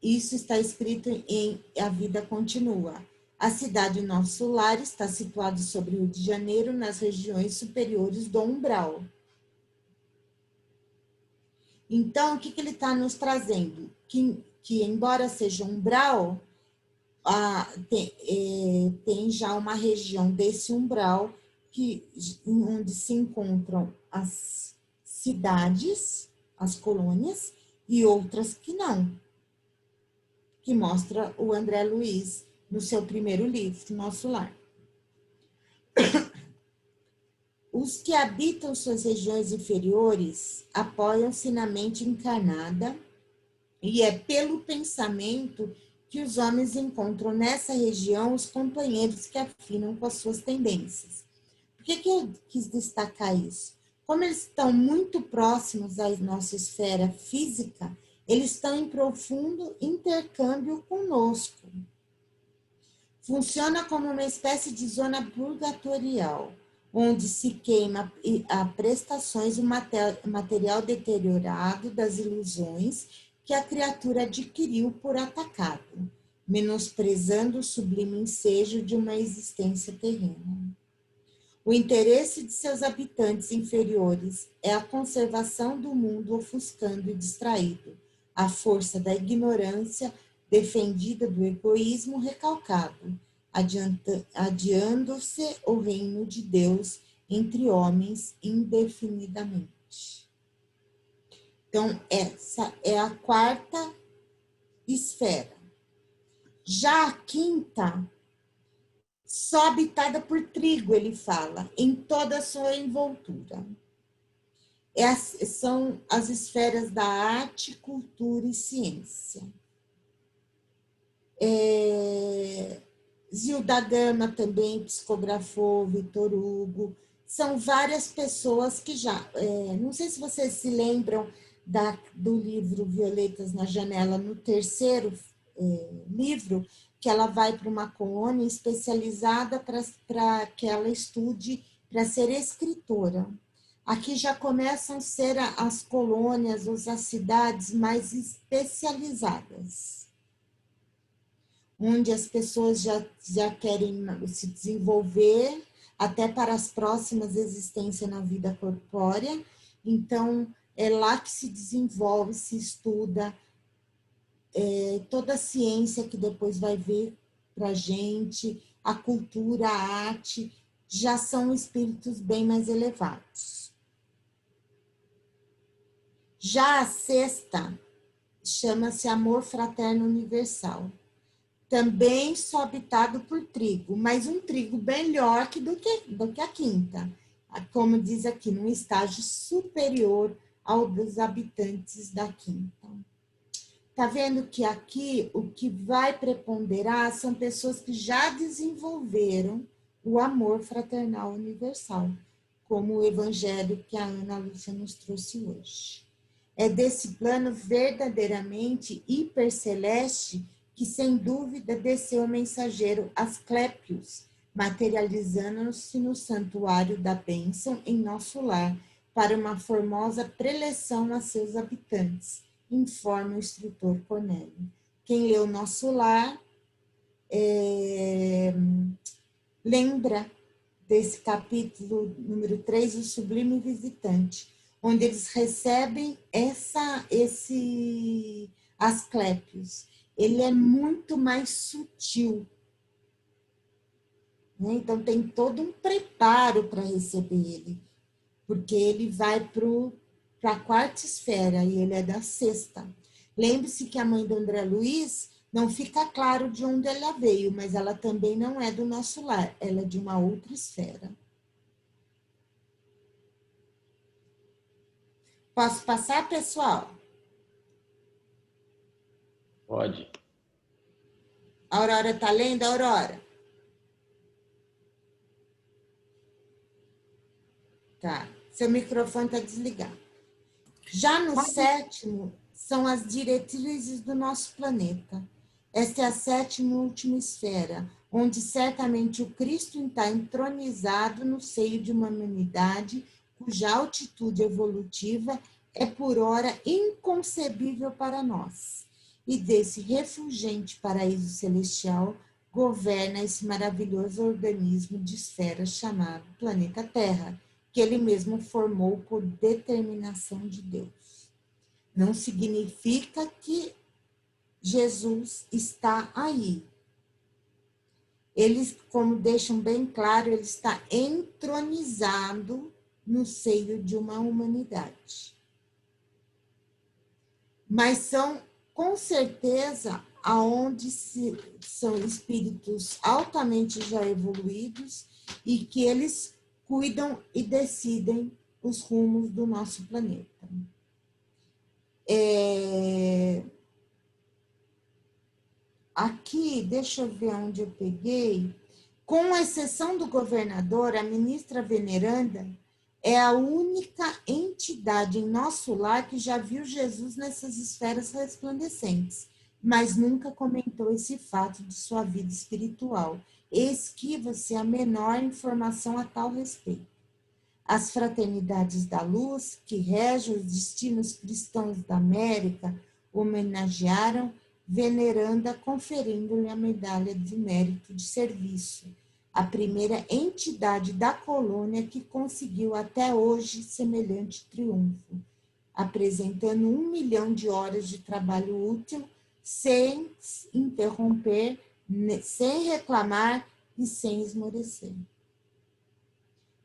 Isso está escrito em A Vida Continua. A cidade Nosso Lar está situada sobre o Rio de Janeiro, nas regiões superiores do umbral. Então, o que ele está nos trazendo? Que embora seja umbral, tem já uma região desse umbral onde se encontram as cidades, as colônias, e outras que não, que mostra o André Luiz no seu primeiro livro, Nosso Lar. Os que habitam suas regiões inferiores apoiam-se na mente encarnada, e é pelo pensamento que os homens encontram nessa região os companheiros que afinam com as suas tendências. Por que eu quis destacar isso? Como eles estão muito próximos à nossa esfera física, eles estão em profundo intercâmbio conosco. Funciona como uma espécie de zona purgatorial, onde se queima a prestações o material deteriorado das ilusões que a criatura adquiriu por atacado, menosprezando o sublime ensejo de uma existência terrena. O interesse de seus habitantes inferiores é a conservação do mundo ofuscando e distraído, a força da ignorância defendida do egoísmo recalcado, adiando-se o reino de Deus entre homens indefinidamente. Então, essa é a quarta esfera. Já a quinta, só habitada por trigo, ele fala, em toda a sua envoltura. São as esferas da arte, cultura e ciência. Zilda Gama também psicografou, Vitor Hugo. São várias pessoas que já... não sei se vocês se lembram do livro Violetas na Janela, no terceiro livro, que ela vai para uma colônia especializada para que ela estude para ser escritora. Aqui já começam a ser as colônias, ou as cidades mais especializadas, onde as pessoas já querem se desenvolver até para as próximas existências na vida corpórea. Então, é lá que se desenvolve, se estuda toda a ciência que depois vai vir para a gente, a cultura, a arte, já são espíritos bem mais elevados. Já a sexta chama-se Amor Fraterno Universal. Também só habitado por trigo, mas um trigo melhor do que a quinta. Como diz aqui, num estágio superior ao dos habitantes da quinta. Está vendo que aqui o que vai preponderar são pessoas que já desenvolveram o amor fraternal universal, como o evangelho que a Ana Lúcia nos trouxe hoje. É desse plano verdadeiramente hiperceleste que, sem dúvida, desceu o mensageiro Asclépios, materializando-se no santuário da bênção em nosso lar, para uma formosa preleção a seus habitantes, informa o instrutor Cornélio. Quem leu Nosso Lar lembra desse capítulo número 3, o Sublime Visitante, onde eles recebem esse Asclépios. Ele é muito mais sutil, né? Então tem todo um preparo para receber ele, porque ele vai para a quarta esfera e ele é da sexta. Lembre-se que a mãe do André Luiz não fica claro de onde ela veio, mas ela também não é do nosso lar, ela é de uma outra esfera. Posso passar, pessoal? Pode. A Aurora está lendo, Aurora? Tá. Seu microfone está desligado. Já no sétimo, são as diretrizes do nosso planeta. Esta é a sétima e última esfera, onde certamente o Cristo está entronizado no seio de uma humanidade cuja altitude evolutiva é por ora inconcebível para nós. E desse refulgente paraíso celestial governa esse maravilhoso organismo de esfera chamado planeta Terra, que ele mesmo formou por determinação de Deus. Não significa que Jesus está aí. Eles, como deixam bem claro, ele está entronizado no seio de uma humanidade. Mas são, com certeza, aonde são espíritos altamente já evoluídos e que eles cuidam e decidem os rumos do nosso planeta. Aqui, deixa eu ver onde eu peguei. Com exceção do governador, a ministra veneranda é a única entidade em nosso lar que já viu Jesus nessas esferas resplandecentes, mas nunca comentou esse fato de sua vida espiritual. Esquiva-se a menor informação a tal respeito. As fraternidades da luz, que regem os destinos cristãos da América, homenagearam veneranda, conferindo-lhe a medalha de mérito de serviço, a primeira entidade da colônia que conseguiu até hoje semelhante triunfo, apresentando 1 milhão de horas de trabalho útil, sem interromper, sem reclamar e sem esmorecer.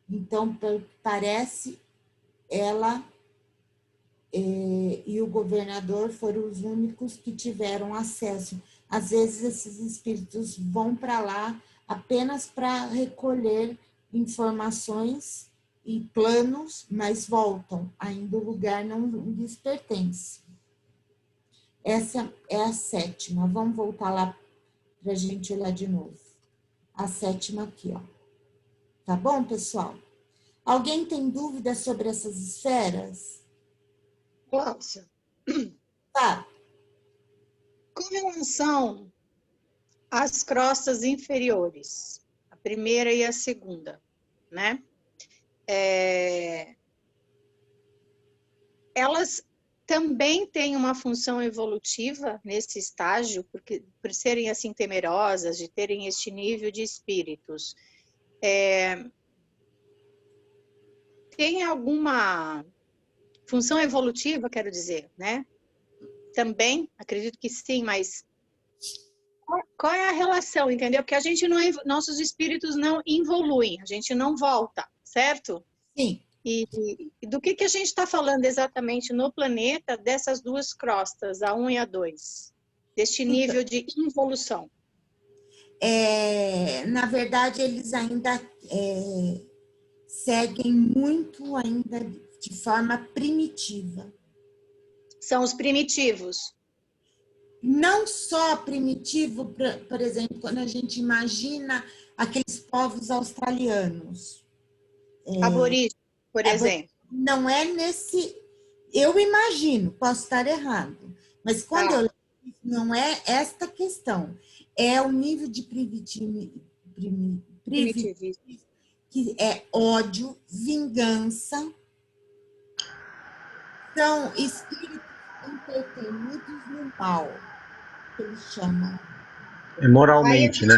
Então, parece ela e o governador foram os únicos que tiveram acesso. Às vezes, esses espíritos vão para lá apenas para recolher informações e planos, mas voltam, ainda o lugar não lhes pertence. Essa é a sétima. Vamos voltar lá para a gente olhar de novo. A 7ª aqui, ó. Tá bom, pessoal? Alguém tem dúvida sobre essas esferas? Cláudia, Tá. com relação às crostas inferiores, a primeira e a segunda, né? Elas também têm uma função evolutiva nesse estágio, porque por serem assim temerosas, de terem este nível de espíritos. Tem alguma função evolutiva, quero dizer, né? Também, acredito que sim, mas qual é a relação, entendeu? Porque a gente não, nossos espíritos não evoluem, a gente não volta, certo? Sim. E do que a gente está falando exatamente no planeta dessas duas crostas, a 1 e a 2, deste nível de involução? Na verdade, eles ainda seguem muito ainda de forma primitiva. São os primitivos. Não só primitivo, por exemplo, quando a gente imagina aqueles povos australianos. Aborígenes, por exemplo. Não é nesse... Eu imagino, posso estar errado, mas quando eu não é esta questão, é o nível de primitivismo, que é ódio, vingança, são espíritos entretenidos no mal, que eles chamam. Moralmente, né?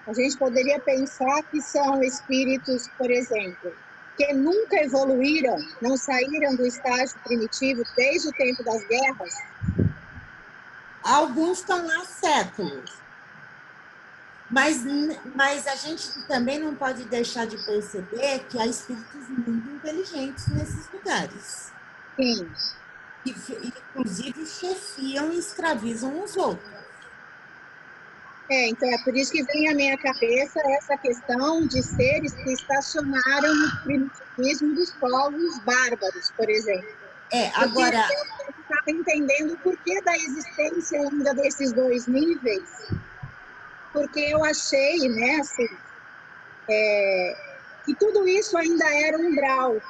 A gente poderia pensar que são espíritos, por exemplo, que nunca evoluíram, não saíram do estágio primitivo desde o tempo das guerras. Alguns estão lá há séculos. Mas a gente também não pode deixar de perceber que há espíritos muito inteligentes nesses lugares. Sim. Que, inclusive, chefiam e escravizam os outros. Então é por isso que vem à minha cabeça essa questão de seres que estacionaram no primitivismo dos povos bárbaros, por exemplo. Agora... Eu estava entendendo o porquê da existência ainda desses dois níveis, porque eu achei, né, assim, que tudo isso ainda era umbral.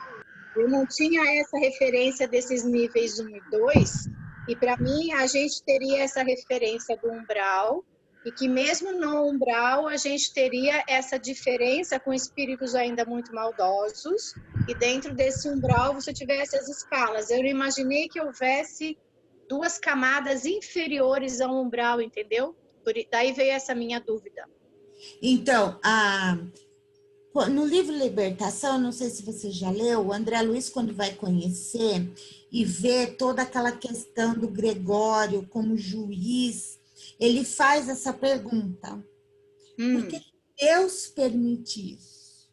Eu não tinha essa referência desses níveis 1 e 2, e para mim a gente teria essa referência do umbral, e que mesmo no umbral a gente teria essa diferença com espíritos ainda muito maldosos, e dentro desse umbral você tivesse as escalas. Eu não imaginei que houvesse duas camadas inferiores ao umbral, entendeu? Daí veio essa minha dúvida. Então, no livro Libertação, não sei se você já leu, o André Luiz, quando vai conhecer e ver toda aquela questão do Gregório como juiz, ele faz essa pergunta. Por que Deus permite isso?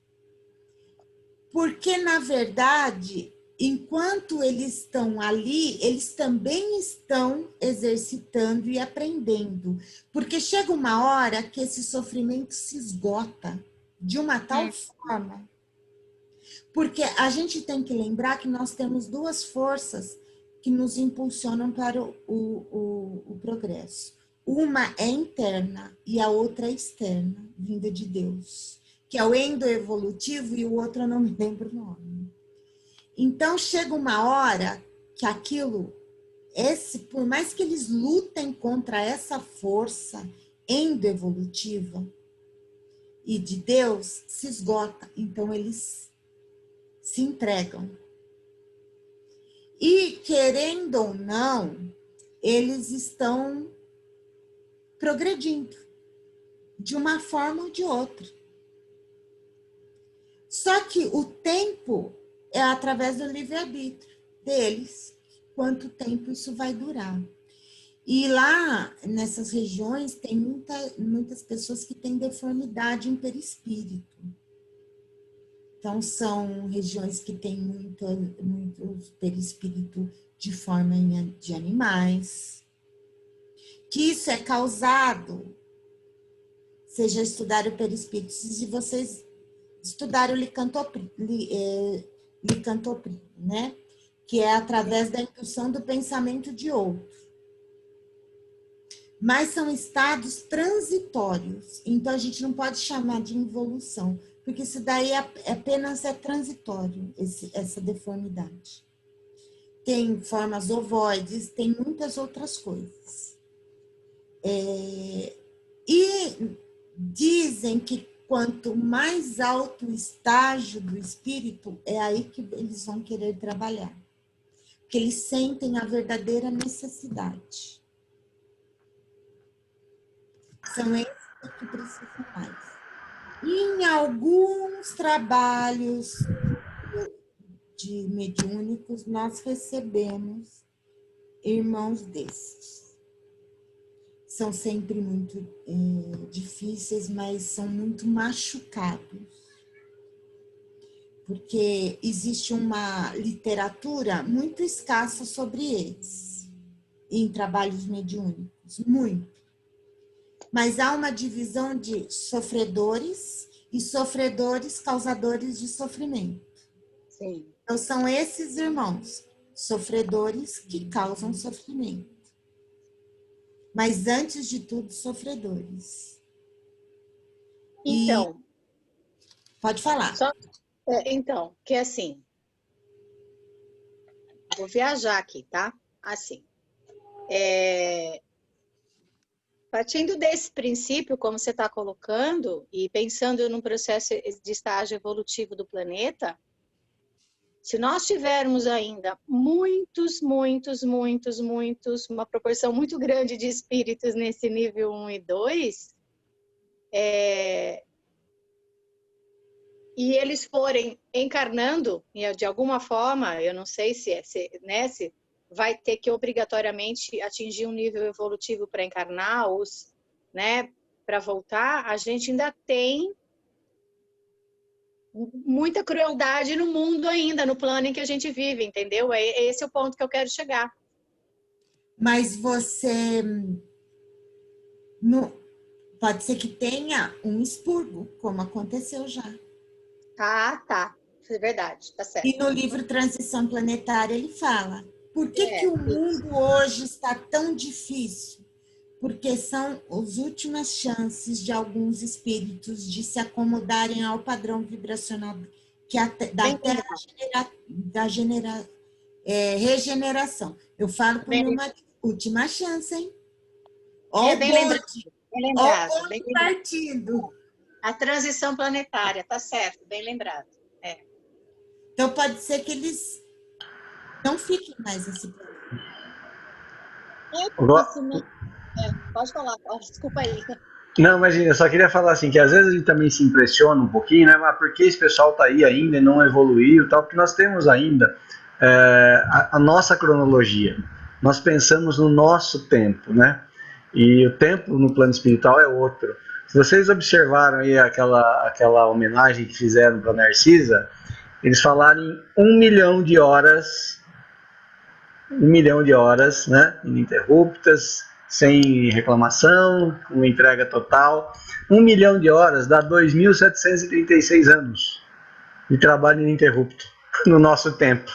Porque, na verdade, enquanto eles estão ali, eles também estão exercitando e aprendendo. Porque chega uma hora que esse sofrimento se esgota de uma tal forma. Porque a gente tem que lembrar que nós temos duas forças que nos impulsionam para o progresso. Uma é interna e a outra é externa, vinda de Deus, que é o endoevolutivo, e o outro eu não me lembro o nome. Então, chega uma hora que aquilo, por mais que eles lutem contra essa força endoevolutiva e de Deus, se esgota. Então, eles se entregam. E, querendo ou não, eles estão progredindo de uma forma ou de outra. Só que o tempo é através do livre-arbítrio deles, quanto tempo isso vai durar. E lá, nessas regiões, tem muitas pessoas que têm deformidade em perispírito. Então, são regiões que têm muito perispírito de forma de animais. Que isso é causado, seja estudar o perispírito, se vocês estudaram licantropia, né? Que é através da indução do pensamento de outro. mas são estados transitórios. Então, a gente não pode chamar de involução, porque isso daí apenas é transitório, essa deformidade. Tem formas ovoides, tem muitas outras coisas. E dizem que quanto mais alto o estágio do espírito, é aí que eles vão querer trabalhar. Porque eles sentem a verdadeira necessidade. São esses que precisam mais. E em alguns trabalhos de mediúnicos, nós recebemos irmãos desses. São sempre muito difíceis, mas são muito machucados. Porque existe uma literatura muito escassa sobre eles, em trabalhos mediúnicos, muito. Mas há uma divisão de sofredores e sofredores causadores de sofrimento. Sim. Então, são esses irmãos, sofredores que causam sofrimento. Mas, antes de tudo, sofredores. Então, pode falar. Então, que assim, vou viajar aqui, tá? Assim, partindo desse princípio, como você está colocando, e pensando num processo de estágio evolutivo do planeta, se nós tivermos ainda muitos, uma proporção muito grande de espíritos nesse nível 1 e 2, e eles forem encarnando, de alguma forma, eu não sei se vai ter que obrigatoriamente atingir um nível evolutivo para encarnar, ou, né, para voltar, a gente ainda tem muita crueldade no mundo ainda, no plano em que a gente vive, entendeu? Esse é o ponto que eu quero chegar. Mas você... pode ser que tenha um expurgo, como aconteceu já. Tá. É verdade, tá certo. E no livro Transição Planetária ele fala, por que o mundo hoje está tão difícil? Porque são as últimas chances de alguns espíritos de se acomodarem ao padrão vibracional da Terra, regeneração. Eu falo por uma última chance, hein? Bem lembrado. Partido. A transição planetária, tá certo, bem lembrado. Então, pode ser que eles não fiquem mais nesse plano. Pode falar, desculpa aí. Não, imagina, eu só queria falar assim, que às vezes a gente também se impressiona um pouquinho, né? Mas por que esse pessoal tá aí ainda e não evoluiu e tal? Porque nós temos ainda a nossa cronologia. Nós pensamos no nosso tempo, né? E o tempo no plano espiritual é outro. Se vocês observaram aí aquela homenagem que fizeram para Narcisa, eles falaram em 1 milhão de horas, né? Ininterruptas, sem reclamação, com entrega total. 1 milhão de horas dá 2.736 anos de trabalho ininterrupto no nosso tempo,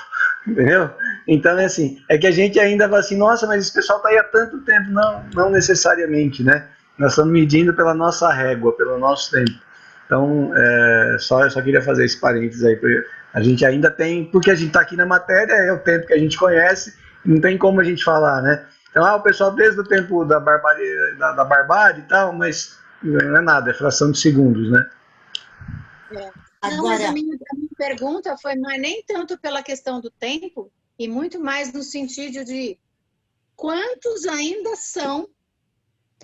entendeu? Então é assim, é que a gente ainda vai assim, nossa, mas esse pessoal está aí há tanto tempo. Não necessariamente, né? Nós estamos medindo pela nossa régua, pelo nosso tempo. Então, eu só queria fazer esse parênteses aí, porque a gente ainda tem, porque a gente está aqui na matéria, é o tempo que a gente conhece, não tem como a gente falar, né? Então, o pessoal desde o tempo da barbárie e tal, mas não é nada, é fração de segundos, né? Não, mas a minha pergunta não é nem tanto pela questão do tempo, e muito mais no sentido de quantos ainda são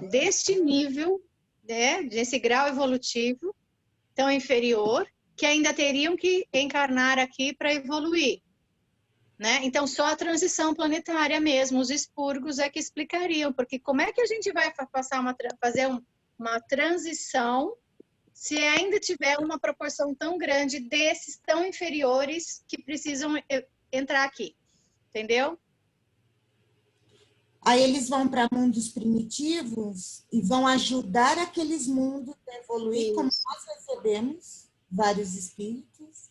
deste nível, né, desse grau evolutivo tão inferior, que ainda teriam que encarnar aqui para evoluir. Né? Então, só a transição planetária mesmo, os expurgos é que explicariam, porque como é que a gente vai fazer uma transição se ainda tiver uma proporção tão grande desses tão inferiores que precisam entrar aqui, entendeu? Aí eles vão para mundos primitivos e vão ajudar aqueles mundos a evoluir, como nós recebemos vários espíritos.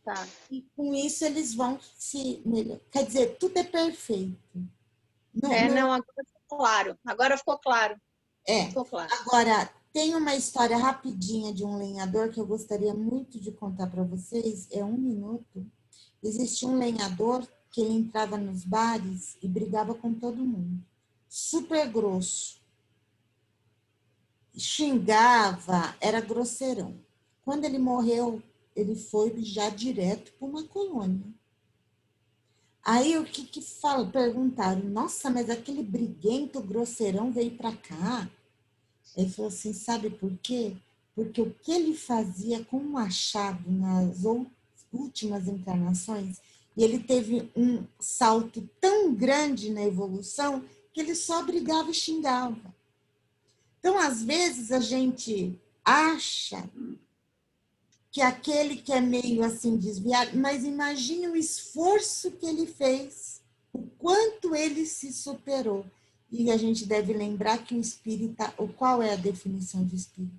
Tá. E com isso eles vão se melhorar. Quer dizer, tudo é perfeito. claro. Agora ficou claro. É. Ficou claro. Agora, tem uma história rapidinha de um lenhador que eu gostaria muito de contar para vocês. É 1 minuto. Existia um lenhador que ele entrava nos bares e brigava com todo mundo. Super grosso. Xingava, era grosseirão. Quando ele morreu, ele foi já direto para uma colônia. Aí o que fala? Perguntaram, nossa, mas aquele briguento grosseirão veio para cá? Ele falou assim, sabe por quê? Porque o que ele fazia com um machado nas últimas encarnações, e ele teve um salto tão grande na evolução que ele só brigava e xingava. Então, às vezes, a gente acha que aquele que é meio assim desviado, mas imagine o esforço que ele fez, o quanto ele se superou. E a gente deve lembrar que o espírita, qual é a definição de espírito?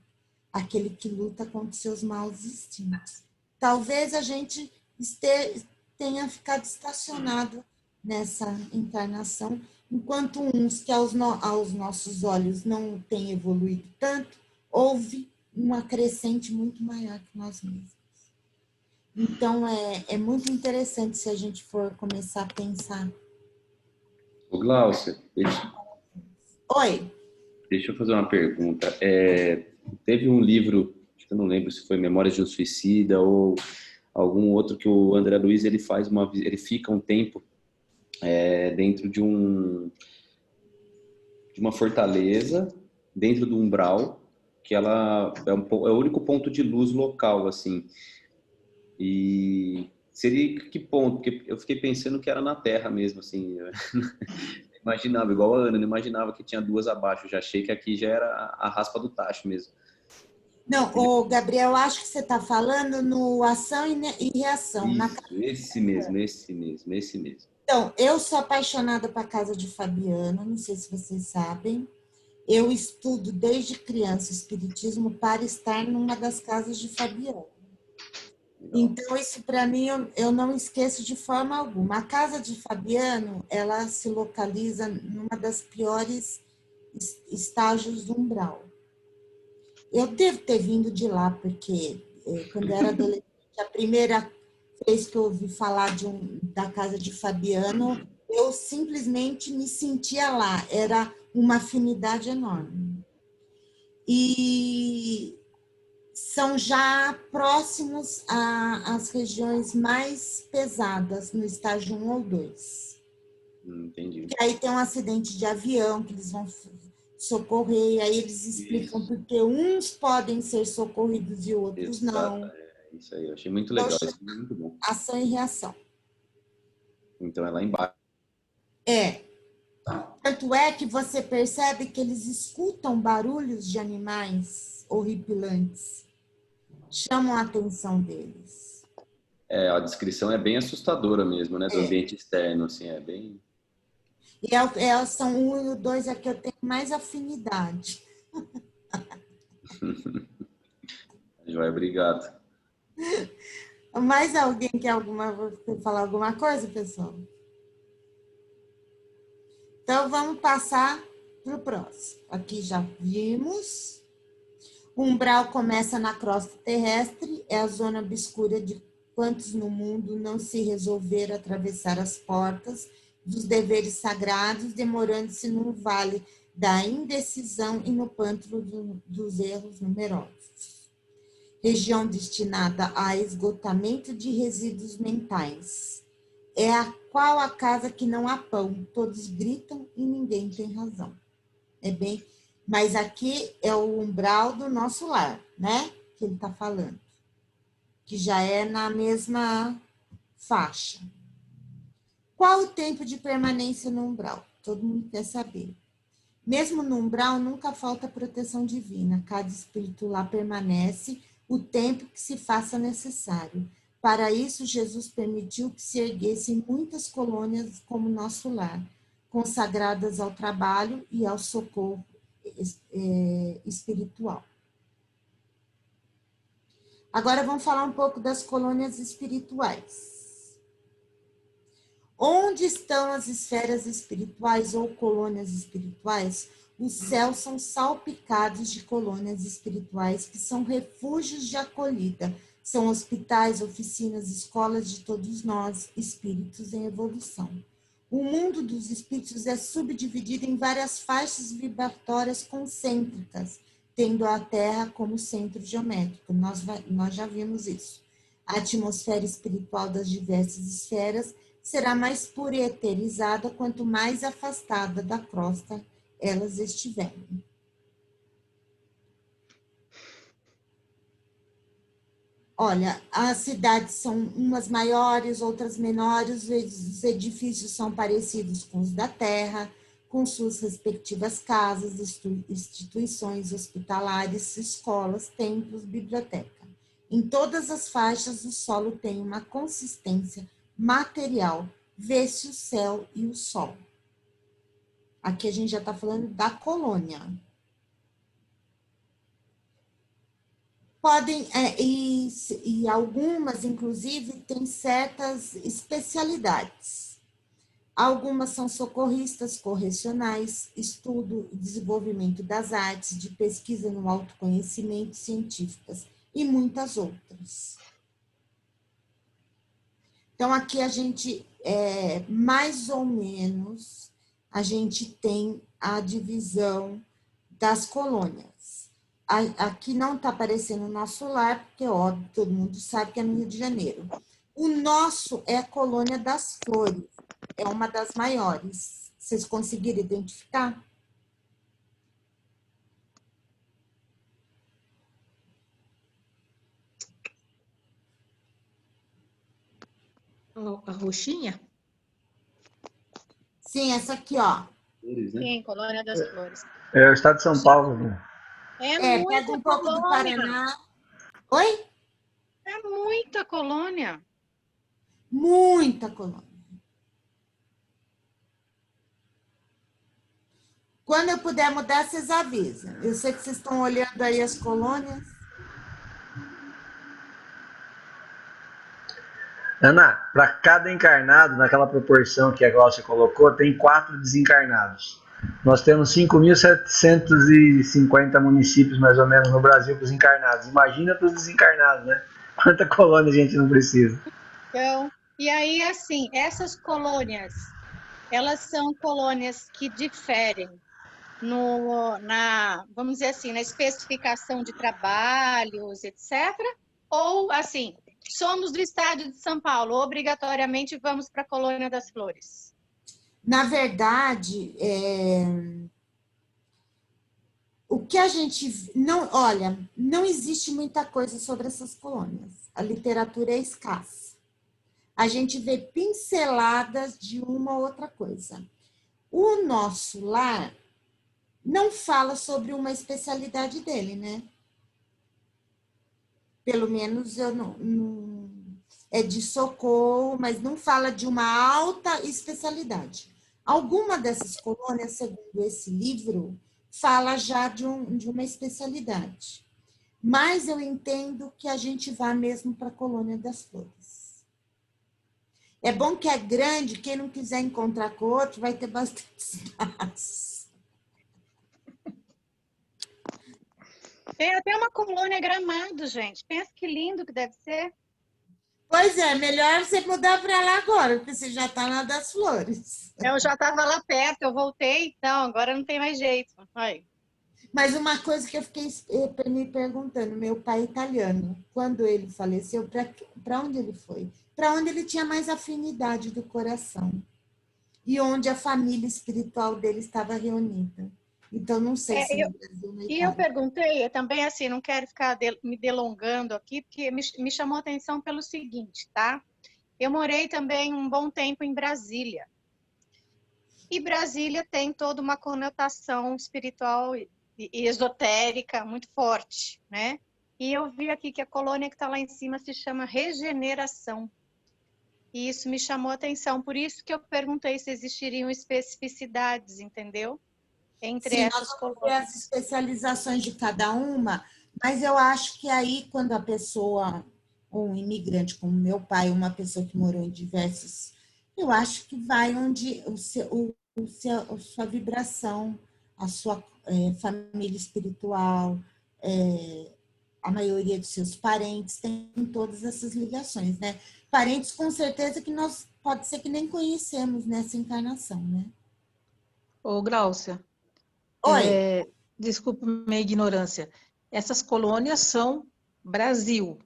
Aquele que luta contra seus maus instintos. Talvez a gente tenha ficado estacionado nessa encarnação, enquanto uns que aos nossos olhos não têm evoluído tanto, houve uma crescente muito maior que nós mesmos. Então, é muito interessante se a gente for começar a pensar. Ô, Glaucia, Oi. deixa eu fazer uma pergunta. Teve um livro, acho que eu não lembro se foi Memórias de um Suicida ou algum outro, que o André Luiz ele fica um tempo dentro de uma fortaleza, dentro do umbral, que ela é o único ponto de luz local, assim. E seria que ponto? Porque eu fiquei pensando que era na Terra mesmo, assim. Imaginava, igual a Ana, não imaginava que tinha 2 abaixo. Já achei que aqui já era a raspa do tacho mesmo. Não, Gabriel, acho que você está falando no ação e reação. Esse mesmo. Então, eu sou apaixonada pela casa de Fabiano, não sei se vocês sabem. Eu estudo desde criança espiritismo para estar numa das casas de Fabiano. Então, isso para mim eu não esqueço de forma alguma. A casa de Fabiano, ela se localiza numa das piores estágios do umbral. Eu devo ter vindo de lá, porque quando eu era adolescente, a primeira vez que eu ouvi falar da casa de Fabiano, eu simplesmente me sentia lá. Era uma afinidade enorme. E são já próximos às regiões mais pesadas, no estágio 1 ou 2. Entendi. E aí tem um acidente de avião que eles vão socorrer, e aí eles explicam porque uns podem ser socorridos e outros não. Isso aí, eu achei muito legal, isso é muito bom. Ação e reação. Então é lá embaixo. Tanto é que você percebe que eles escutam barulhos de animais horripilantes, chamam a atenção deles. A descrição é bem assustadora mesmo, né? Do ambiente externo, assim, é bem... E são 1 e o 2 é que eu tenho mais afinidade. Joia, obrigado. Mais alguém quer falar alguma coisa, pessoal? Então, vamos passar para o próximo. Aqui já vimos. O umbral começa na crosta terrestre, é a zona obscura de quantos no mundo não se resolveram atravessar as portas dos deveres sagrados, demorando-se no vale da indecisão e no pântano dos erros numerosos. Região destinada a esgotamento de resíduos mentais. É a qual a casa que não há pão, todos gritam e ninguém tem razão. Mas aqui é o umbral do nosso lar, né? Que ele está falando. Que já é na mesma faixa. Qual o tempo de permanência no umbral? Todo mundo quer saber. Mesmo no umbral, nunca falta proteção divina. Cada espírito lá permanece o tempo que se faça necessário. Para isso, Jesus permitiu que se erguessem muitas colônias como nosso lar, consagradas ao trabalho e ao socorro espiritual. Agora vamos falar um pouco das colônias espirituais. Onde estão as esferas espirituais ou colônias espirituais? Os céus são salpicados de colônias espirituais que são refúgios de acolhida. São hospitais, oficinas, escolas de todos nós, espíritos em evolução. O mundo dos espíritos é subdividido em várias faixas vibratórias concêntricas, tendo a Terra como centro geométrico. Nós já vimos isso. A atmosfera espiritual das diversas esferas será mais pura e eterizada quanto mais afastada da crosta elas estiverem. Olha, as cidades são umas maiores, outras menores, os edifícios são parecidos com os da Terra, com suas respectivas casas, instituições hospitalares, escolas, templos, biblioteca. Em todas as faixas, o solo tem uma consistência material, vê-se o céu e o sol. Aqui a gente já está falando da colônia. Podem, e algumas, inclusive, têm certas especialidades. Algumas são socorristas correcionais, estudo e desenvolvimento das artes, de pesquisa no autoconhecimento, científicas, e muitas outras. Então, aqui a gente, mais ou menos, a gente tem a divisão das colônias. Aqui não está aparecendo o nosso lar, porque, óbvio, todo mundo sabe que é no Rio de Janeiro. O nosso é a Colônia das Flores, é uma das maiores. Vocês conseguiram identificar? A roxinha? Sim, essa aqui, ó. Sim, Colônia das Flores. É o estado de São Paulo, né? Muita pega um pouco do colônia. Paraná. Oi? É muita colônia. Muita colônia. Quando eu puder mudar, vocês avisam. Eu sei que vocês estão olhando aí as colônias. Ana, para cada encarnado, naquela proporção que a Glaucia colocou, tem 4 desencarnados. Nós temos 5.750 municípios, mais ou menos, no Brasil para os encarnados. Imagina para os desencarnados, né? Quanta colônia a gente não precisa. Então, e aí, assim, essas colônias, elas são colônias que diferem vamos dizer assim, na especificação de trabalhos, etc. Ou, assim, somos do estado de São Paulo, obrigatoriamente vamos para a Colônia das Flores. Na verdade, o que a gente... Olha, não existe muita coisa sobre essas colônias. A literatura é escassa. A gente vê pinceladas de uma ou outra coisa. O nosso lar não fala sobre uma especialidade dele, né? Pelo menos eu não é de socorro, mas não fala de uma alta especialidade. Alguma dessas colônias, segundo esse livro, fala já de uma especialidade. Mas eu entendo que a gente vá mesmo para a Colônia das Flores. É bom que é grande, quem não quiser encontrar com o outro vai ter bastante espaço. Tem até uma colônia Gramado, gente. Pensa que lindo que deve ser. Pois é, melhor você mudar para lá agora, porque você já está na das Flores. Eu já estava lá perto, eu voltei, então agora não tem mais jeito. Aí. Mas uma coisa que eu fiquei me perguntando, meu pai é italiano, quando ele faleceu, para onde ele foi? Para onde ele tinha mais afinidade do coração. E onde a família espiritual dele estava reunida. Então, não sei se no Brasil, na Itália. E eu perguntei, também assim, não quero ficar me delongando aqui, porque me chamou a atenção pelo seguinte, tá? Eu morei também um bom tempo em Brasília. E Brasília tem toda uma conotação espiritual e esotérica muito forte, né? E eu vi aqui que a colônia que está lá em cima se chama Regeneração. E isso me chamou a atenção, por isso que eu perguntei se existiriam especificidades, entendeu? Entre Sim, essas nós vamos ver colônias. as especializações de cada uma, mas eu acho que aí, quando a pessoa, um imigrante como meu pai, uma pessoa que morou em diversos Eu acho que vai onde a sua vibração, a sua família espiritual, a maioria dos seus parentes tem todas essas ligações, né? Parentes com certeza que nós pode ser que nem conhecemos nessa encarnação, né? Ô, Gláucia, Oi, desculpa minha ignorância. Essas colônias são Brasil.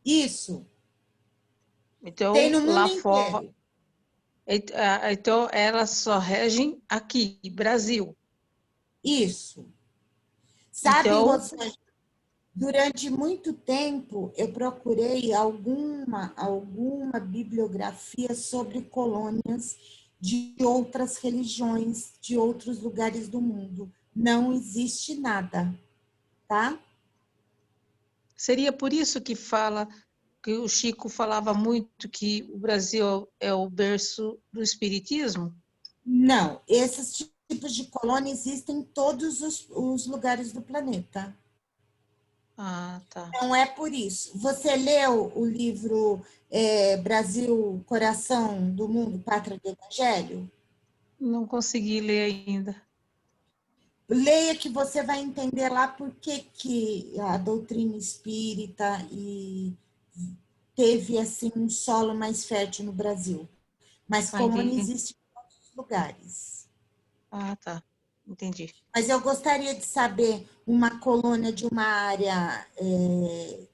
isso. Tem Então, no mundo lá fora, inteiro. então elas só regem aqui, Brasil. Isso. Sabe, Então, Rosângela, durante muito tempo eu procurei alguma bibliografia sobre colônias de outras religiões, de outros lugares do mundo. Não existe nada, tá? seria por isso que o Chico falava muito que o Brasil é o berço do espiritismo? Não, esses tipos de colônia existem em todos os lugares do planeta. Ah, tá. Não é por isso. Você leu o livro Brasil, Coração do Mundo, Pátria do Evangelho? Não consegui ler ainda. Leia que você vai entender lá por que a doutrina espírita teve assim um solo mais fértil no Brasil. Mas Ah, colônia entendi. existe em todos os lugares. Ah, tá. Entendi. Mas eu gostaria de saber uma colônia de uma área,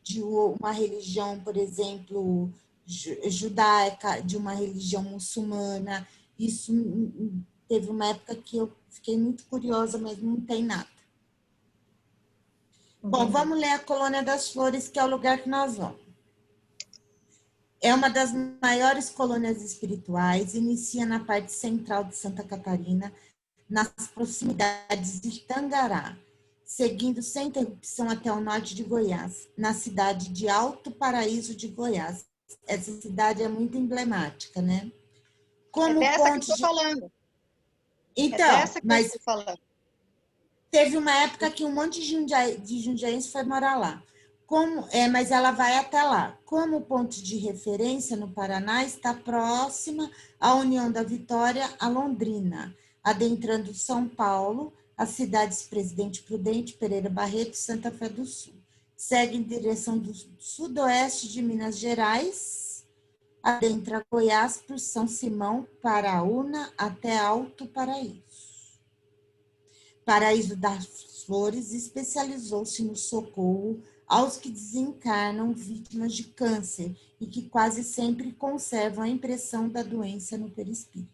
de uma religião, por exemplo, judaica, de uma religião muçulmana. Isso teve uma época que eu fiquei muito curiosa, mas não tem nada. Bom, Entendi. vamos ler a Colônia das Flores, que é o lugar que nós vamos. É uma das maiores colônias espirituais, inicia na parte central de Santa Catarina, nas proximidades de Tangará, seguindo sem interrupção até o norte de Goiás, na cidade de Alto Paraíso de Goiás. Essa cidade é muito emblemática, né? Como É dessa que eu ponte estou de... falando. Então, É dessa que eu mas estou falando. teve uma época que um monte de jundiaense foi morar lá. Mas ela vai até lá. Como ponto de referência no Paraná, está próxima à União da Vitória, a Londrina, adentrando São Paulo, as cidades Presidente Prudente, Pereira Barreto e Santa Fé do Sul. Segue em direção do sudoeste de Minas Gerais, adentra Goiás por São Simão, Paraúna, até Alto Paraíso. Paraíso das Flores especializou-se no socorro aos que desencarnam vítimas de câncer e que quase sempre conservam a impressão da doença no perispírito.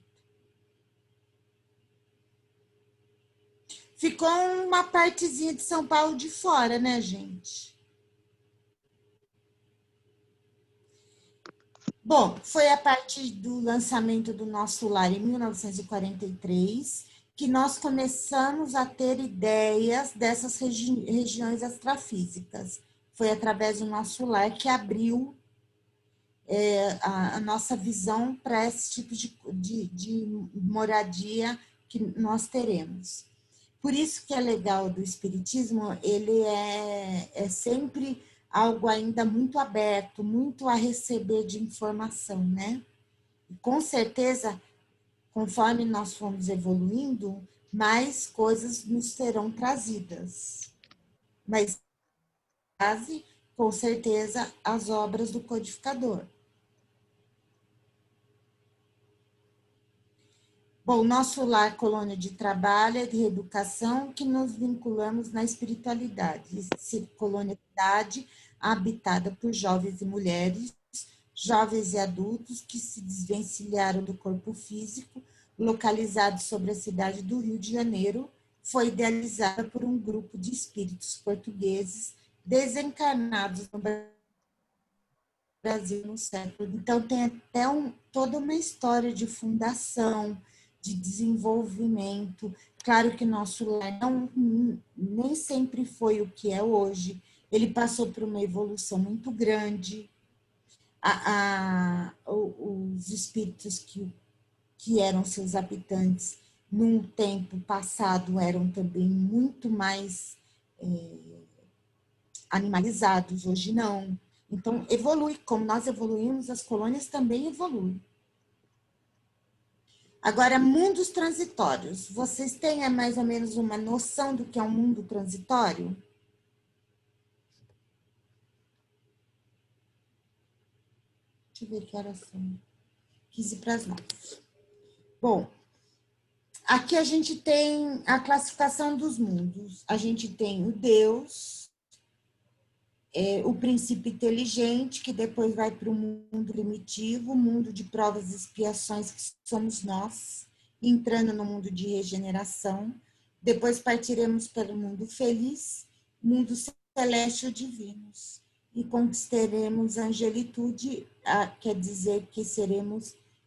Ficou uma partezinha de São Paulo de fora, né, gente? Bom, foi a partir do lançamento do Nosso Lar em 1943 que nós começamos a ter ideias dessas regiões extrafísicas. Foi através do Nosso Lar que abriu a nossa visão para esse tipo de moradia que nós teremos. Por isso que é legal do Espiritismo, ele é sempre algo ainda muito aberto, muito a receber de informação, né? E, com certeza, conforme nós formos evoluindo, mais coisas nos serão trazidas. Mas, quase, com certeza, as obras do codificador. Bom, nosso lar, colônia de trabalho, é de reeducação, que nos vinculamos na espiritualidade. Colonialidade habitada por jovens e mulheres, jovens e adultos que se desvencilharam do corpo físico, localizado sobre a cidade do Rio de Janeiro, foi idealizada por um grupo de espíritos portugueses desencarnados no Brasil no século. Então, tem até toda uma história de fundação, de desenvolvimento. Claro que nosso lar nem sempre foi o que é hoje. Ele passou por uma evolução muito grande. Os espíritos que eram seus habitantes, num tempo passado, eram também muito mais animalizados, hoje não. Então, evolui. Como nós evoluímos, as colônias também evoluem. Agora, mundos transitórios. Vocês têm mais ou menos uma noção do que é um mundo transitório? Deixa eu ver que horas são. 15 para as 9. Bom, aqui a gente tem a classificação dos mundos. A gente tem o Deus, o princípio inteligente, que depois vai para o mundo primitivo, o mundo de provas e expiações, que somos nós, entrando no mundo de regeneração. Depois partiremos para o mundo feliz, mundo celeste ou divinos. E conquistaremos a angelitude, quer dizer que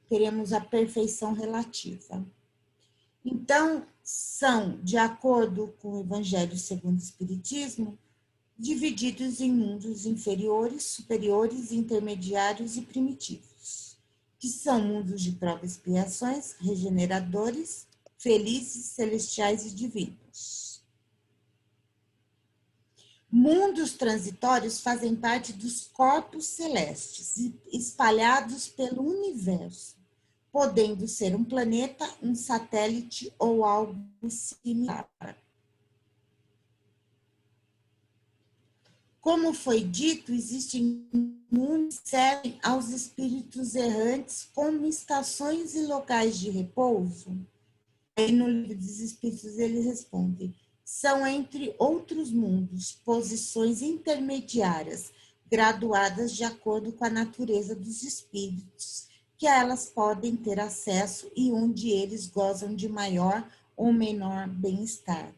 teremos a perfeição relativa. Então, são, de acordo com o Evangelho segundo o Espiritismo, divididos em mundos inferiores, superiores, intermediários e primitivos, que são mundos de provas e expiações, regeneradores, felizes, celestiais e divinos. Mundos transitórios fazem parte dos corpos celestes, espalhados pelo universo, podendo ser um planeta, um satélite ou algo similar. Como foi dito, existem mundos que servem aos espíritos errantes como estações e locais de repouso. Aí no livro dos espíritos ele responde: são, entre outros mundos, posições intermediárias, graduadas de acordo com a natureza dos espíritos, que elas podem ter acesso e onde eles gozam de maior ou menor bem-estar.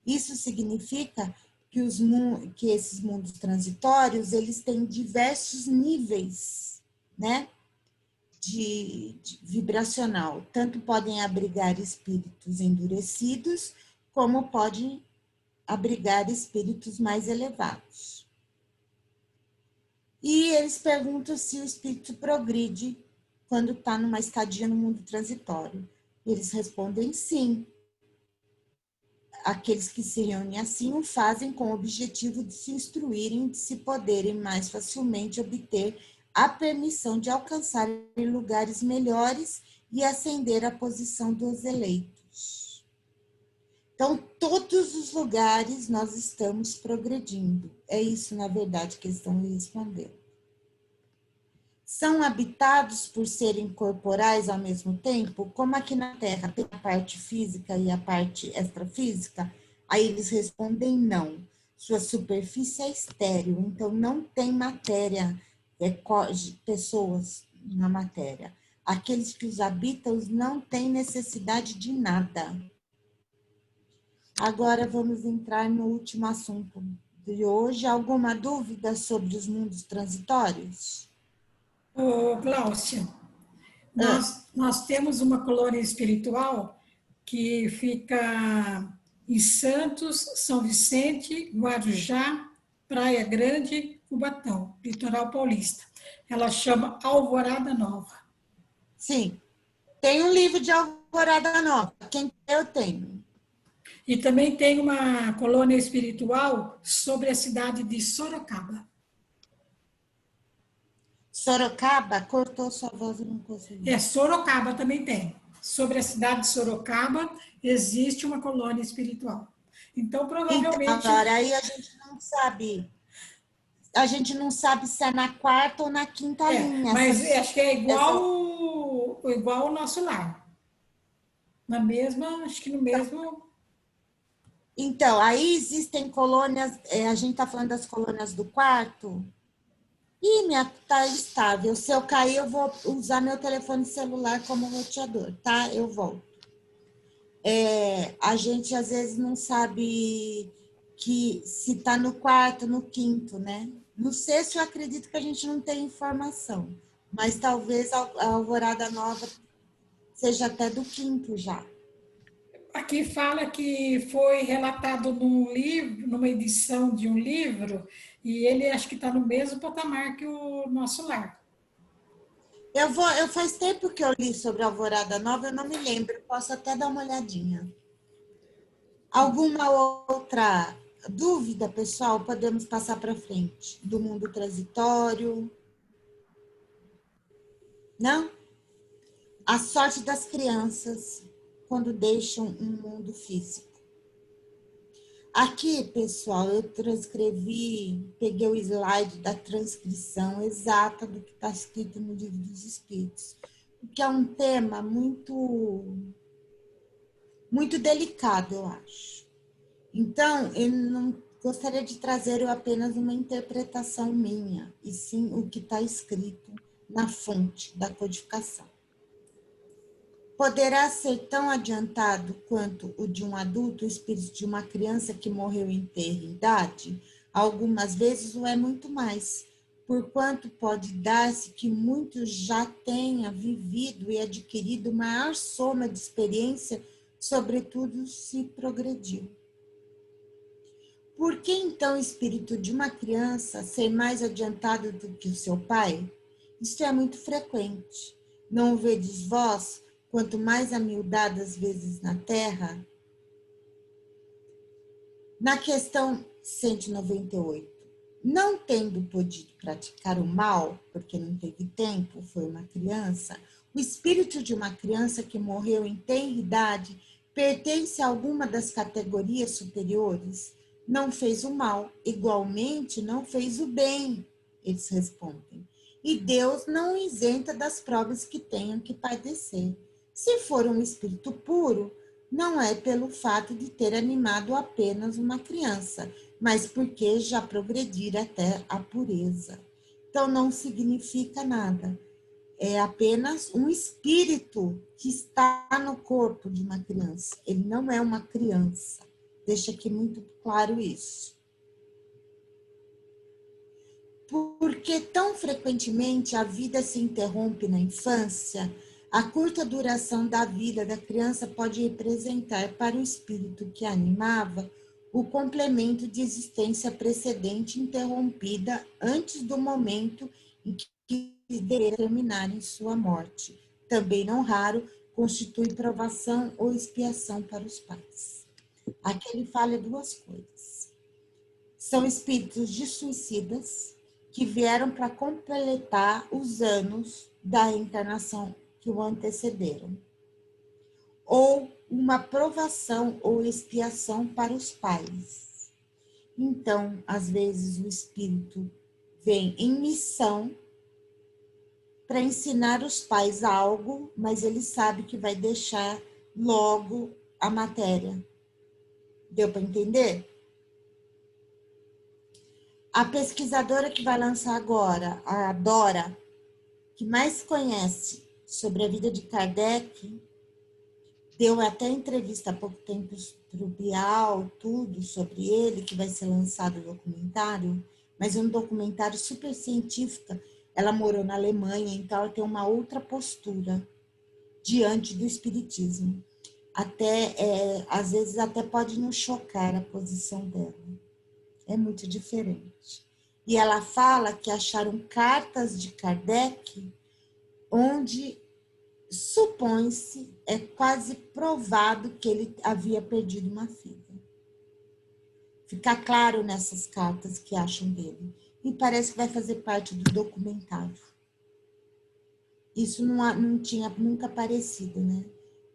Isso significa que esses mundos transitórios, eles têm diversos níveis, né, de vibracional. Tanto podem abrigar espíritos endurecidos, como podem abrigar espíritos mais elevados. E eles perguntam se o espírito progride quando está numa estadia no mundo transitório. Eles respondem sim. Aqueles que se reúnem assim o fazem com o objetivo de se instruírem, de se poderem mais facilmente obter a permissão de alcançar lugares melhores e ascender à posição dos eleitos. Então, todos os lugares nós estamos progredindo. É isso, na verdade, que eles estão lhe respondendo. São habitados por serem corporais ao mesmo tempo, como aqui na Terra tem a parte física e a parte extrafísica? Aí eles respondem não. Sua superfície é estéril, então não tem matéria, pessoas na matéria. Aqueles que os habitam não têm necessidade de nada. Agora vamos entrar no último assunto de hoje. Alguma dúvida sobre os mundos transitórios? Ô, Gláucia, nós temos uma colônia espiritual que fica em Santos, São Vicente, Guarujá, Praia Grande, Cubatão, litoral paulista. Ela chama Alvorada Nova. Sim, tem um livro de Alvorada Nova. Quem eu tenho. E também tem uma colônia espiritual sobre a cidade de Sorocaba. Sorocaba? Cortou sua voz, eu não consegui. Sorocaba também tem. Sobre a cidade de Sorocaba existe uma colônia espiritual. Então, provavelmente... Então, agora, aí a gente não sabe. A gente não sabe se é na quarta ou na quinta linha. Mas acho que é igual o nosso lar. Na mesma, acho que no mesmo... Então, aí existem colônias, a gente está falando das colônias do quarto. Tá estável. Se eu cair, eu vou usar meu telefone celular como roteador, tá? Eu volto. A gente, às vezes, não sabe que se está no quarto, no quinto, né? No sexto, eu acredito que a gente não tem informação. Mas talvez a Alvorada Nova seja até do quinto já. Aqui fala que foi relatado num livro, numa edição de um livro, e ele acho que está no mesmo patamar que o nosso lar. Eu faz tempo que eu li sobre a Alvorada Nova, eu não me lembro, posso até dar uma olhadinha. Alguma outra dúvida, pessoal? Podemos passar para frente. Do mundo transitório? Não? a sorte das crianças quando deixam um mundo físico. Aqui, pessoal, eu transcrevi, peguei o slide da transcrição exata do que está escrito no Livro dos Espíritos, que é um tema muito delicado, eu acho. Então, eu não gostaria de trazer apenas uma interpretação minha, e sim o que está escrito na fonte da codificação. Poderá ser tão adiantado quanto o de um adulto, o espírito de uma criança que morreu em tenra idade? Algumas vezes o é muito mais, porquanto pode dar-se que muitos já tenha vivido e adquirido maior soma de experiência, sobretudo se progrediu. Por que então o espírito de uma criança ser mais adiantado do que o seu pai? Isto é muito frequente. Não o vedes vós, quanto mais amildadas vezes na terra? Na questão 198, não tendo podido praticar o mal, porque não teve tempo, foi uma criança, o espírito de uma criança que morreu em tenra idade pertence a alguma das categorias superiores? Não fez o mal, igualmente não fez o bem, eles respondem. E Deus não o isenta das provas que tenham que padecer. Se for um espírito puro, não é pelo fato de ter animado apenas uma criança, mas porque já progredira até a pureza. Então, não significa nada. É apenas um espírito que está no corpo de uma criança. Ele não é uma criança. Deixa aqui muito claro isso. Porque tão frequentemente a vida se interrompe na infância, a curta duração da vida da criança pode representar para o espírito que a animava o complemento de existência precedente interrompida antes do momento em que deveria terminar em sua morte. Também não raro constitui provação ou expiação para os pais. Aqui ele fala duas coisas. São espíritos de suicidas que vieram para completar os anos da reencarnação que o antecederam. Ou uma provação ou expiação para os pais. Então, às vezes, o espírito vem em missão para ensinar os pais algo, mas ele sabe que vai deixar logo a matéria. Deu para entender? A pesquisadora que vai lançar agora, a Dora, que mais conhece sobre a vida de Kardec, deu até entrevista há pouco tempo para o Bial, tudo sobre ele, que vai ser lançado o documentário, mas é um documentário super científico. Ela morou na Alemanha, então ela tem uma outra postura diante do espiritismo. Às vezes até pode nos chocar a posição dela. É muito diferente. E ela fala que acharam cartas de Kardec onde supõe-se, é quase provado que ele havia perdido uma filha. Fica claro nessas cartas que acham dele. E parece que vai fazer parte do documentário. Isso não tinha nunca aparecido, né?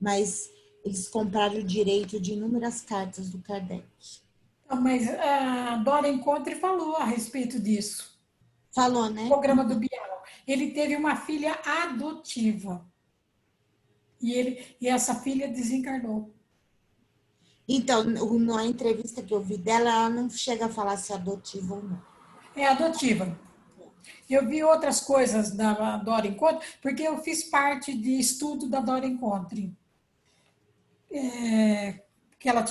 Mas eles compraram o direito de inúmeras cartas do Kardec. Mas a Dora Encontre falou a respeito disso. Falou, né? No programa do Bial. Ele teve uma filha adotiva. E essa filha desencarnou. Então, na entrevista que eu vi dela, ela não chega a falar se é adotiva ou não. É adotiva. Eu vi outras coisas da Dora Encontre, porque eu fiz parte de estudo da Dora Encontre. Que ela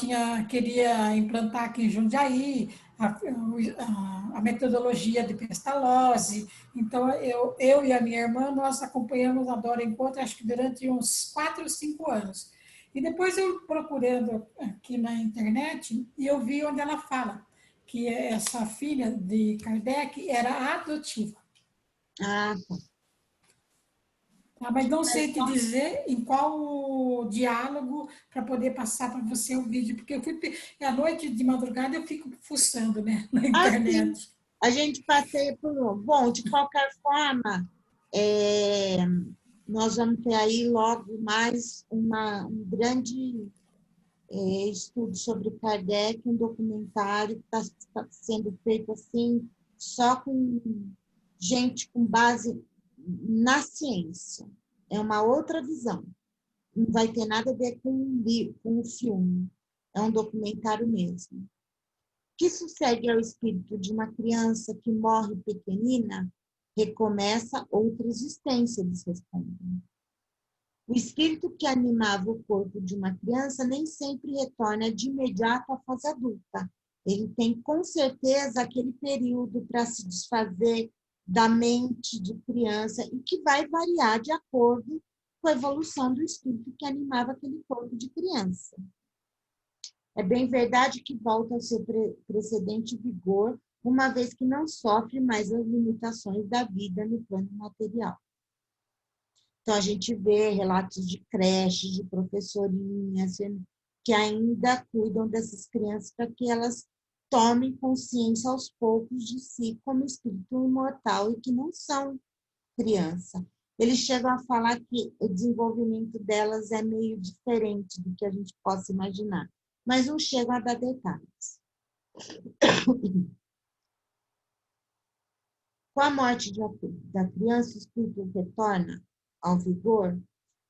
queria implantar aqui em Jundiaí a metodologia de Pestalozzi. Então, eu e a minha irmã, nós acompanhamos a Dora Encontre, acho que durante uns 4 ou 5 anos. E depois eu procurando aqui na internet, e eu vi onde ela fala que essa filha de Kardec era adotiva. Ah, tá. Mas não sei te dizer em qual diálogo para poder passar para você o vídeo, porque eu fui à noite de madrugada eu fico fuçando, né, na internet. Sim. A gente passeia por... Bom, de qualquer forma, nós vamos ter aí logo mais um grande estudo sobre Kardec, um documentário que está sendo feito assim, só com gente com base na ciência. É uma outra visão. Não vai ter nada a ver com um filme. É um documentário mesmo. O que sucede ao espírito de uma criança que morre pequenina? Recomeça outra existência, eles respondem. O espírito que animava o corpo de uma criança nem sempre retorna de imediato à fase adulta. Ele tem, com certeza, aquele período para se desfazer da mente de criança e que vai variar de acordo com a evolução do espírito que animava aquele corpo de criança. É bem verdade que volta ao seu precedente vigor, uma vez que não sofre mais as limitações da vida no plano material. Então, a gente vê relatos de creches, de professorinhas, que ainda cuidam dessas crianças para que elas tomem consciência aos poucos de si como espírito imortal e que não são criança. Eles chegam a falar que o desenvolvimento delas é meio diferente do que a gente possa imaginar, mas não chegam a dar detalhes. Com a morte da criança, o espírito retorna ao vigor?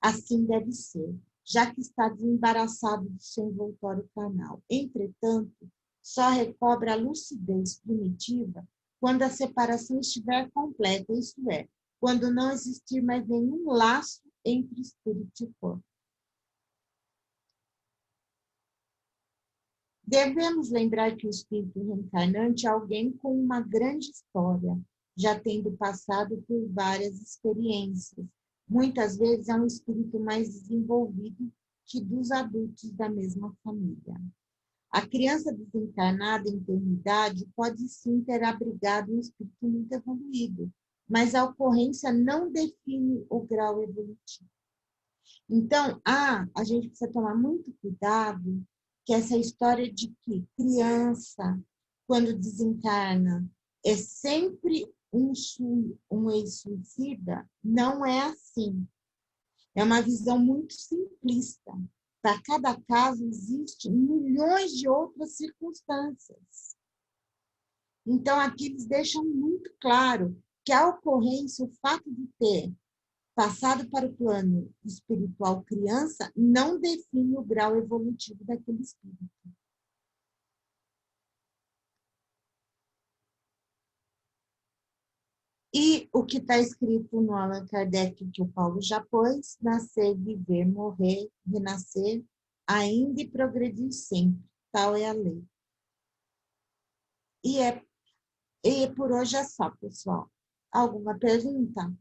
Assim deve ser, já que está desembaraçado do seu envoltório carnal. Entretanto, só recobra a lucidez primitiva quando a separação estiver completa, isto é, quando não existir mais nenhum laço entre espírito e corpo. Devemos lembrar que o espírito reencarnante é alguém com uma grande história, já tendo passado por várias experiências. Muitas vezes é um espírito mais desenvolvido que dos adultos da mesma família. A criança desencarnada em eternidade pode sim ter abrigado um espírito muito evoluído, mas a ocorrência não define o grau evolutivo. Então, a gente precisa tomar muito cuidado que essa história de que criança, quando desencarna, é sempre um ex-suicida, não é assim. É uma visão muito simplista. Para cada caso, existem milhões de outras circunstâncias. Então, aqui eles deixam muito claro que a ocorrência, o fato de ter passado para o plano espiritual criança, não define o grau evolutivo daquele espírito. E o que está escrito no Allan Kardec, que o Paulo já pôs, nascer, viver, morrer, renascer, ainda e progredir sempre. Tal é a lei. E por hoje é só, pessoal. Alguma pergunta?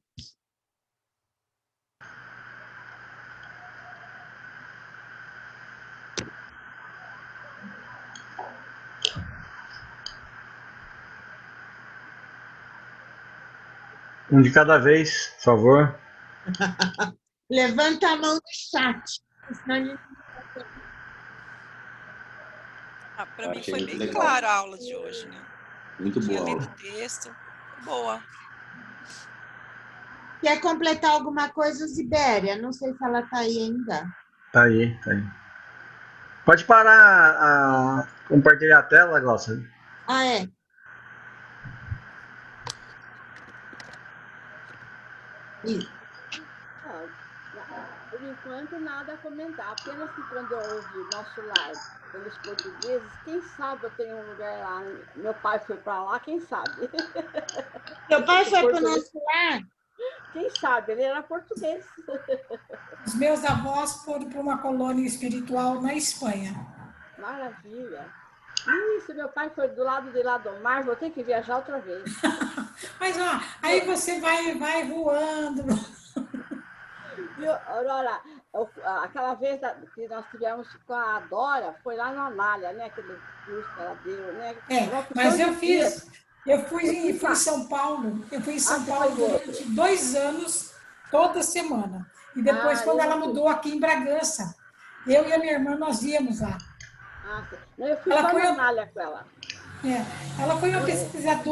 Um de cada vez, por favor. Levanta a mão no chat. Para mim foi bem legal. clara a aula de hoje, né? Muito Tinha boa lido aula. o texto. Boa. Quer completar alguma coisa, Zibéria? Não sei se ela está aí ainda. Tá aí, tá aí. Pode parar a compartilhar a tela, Glaucia? Ah, é? Isso. Por enquanto, nada a comentar. Apenas que quando eu ouvi Nosso Lar pelos portugueses, quem sabe eu tenho um lugar lá. Meu pai foi para lá, quem sabe? Meu pai foi para o Nosso Lar? Quem sabe? Ele era português. Os meus avós foram para uma colônia espiritual na Espanha. Maravilha. Isso, meu pai foi do lado de lá do mar, vou ter que viajar outra vez. Mas, ó, aí você vai voando. Aurora, aquela vez que nós tivemos com a Dora, foi lá na Anália, né? Aquele curso que ela deu, né? Mas eu fui em São Paulo. Eu fui em São Paulo durante 2 anos, toda semana. E depois, quando ela mudou aqui em Bragança, eu e a minha irmã, nós íamos lá. Eu fui só na Anália com ela. Ela foi uma pesquisadora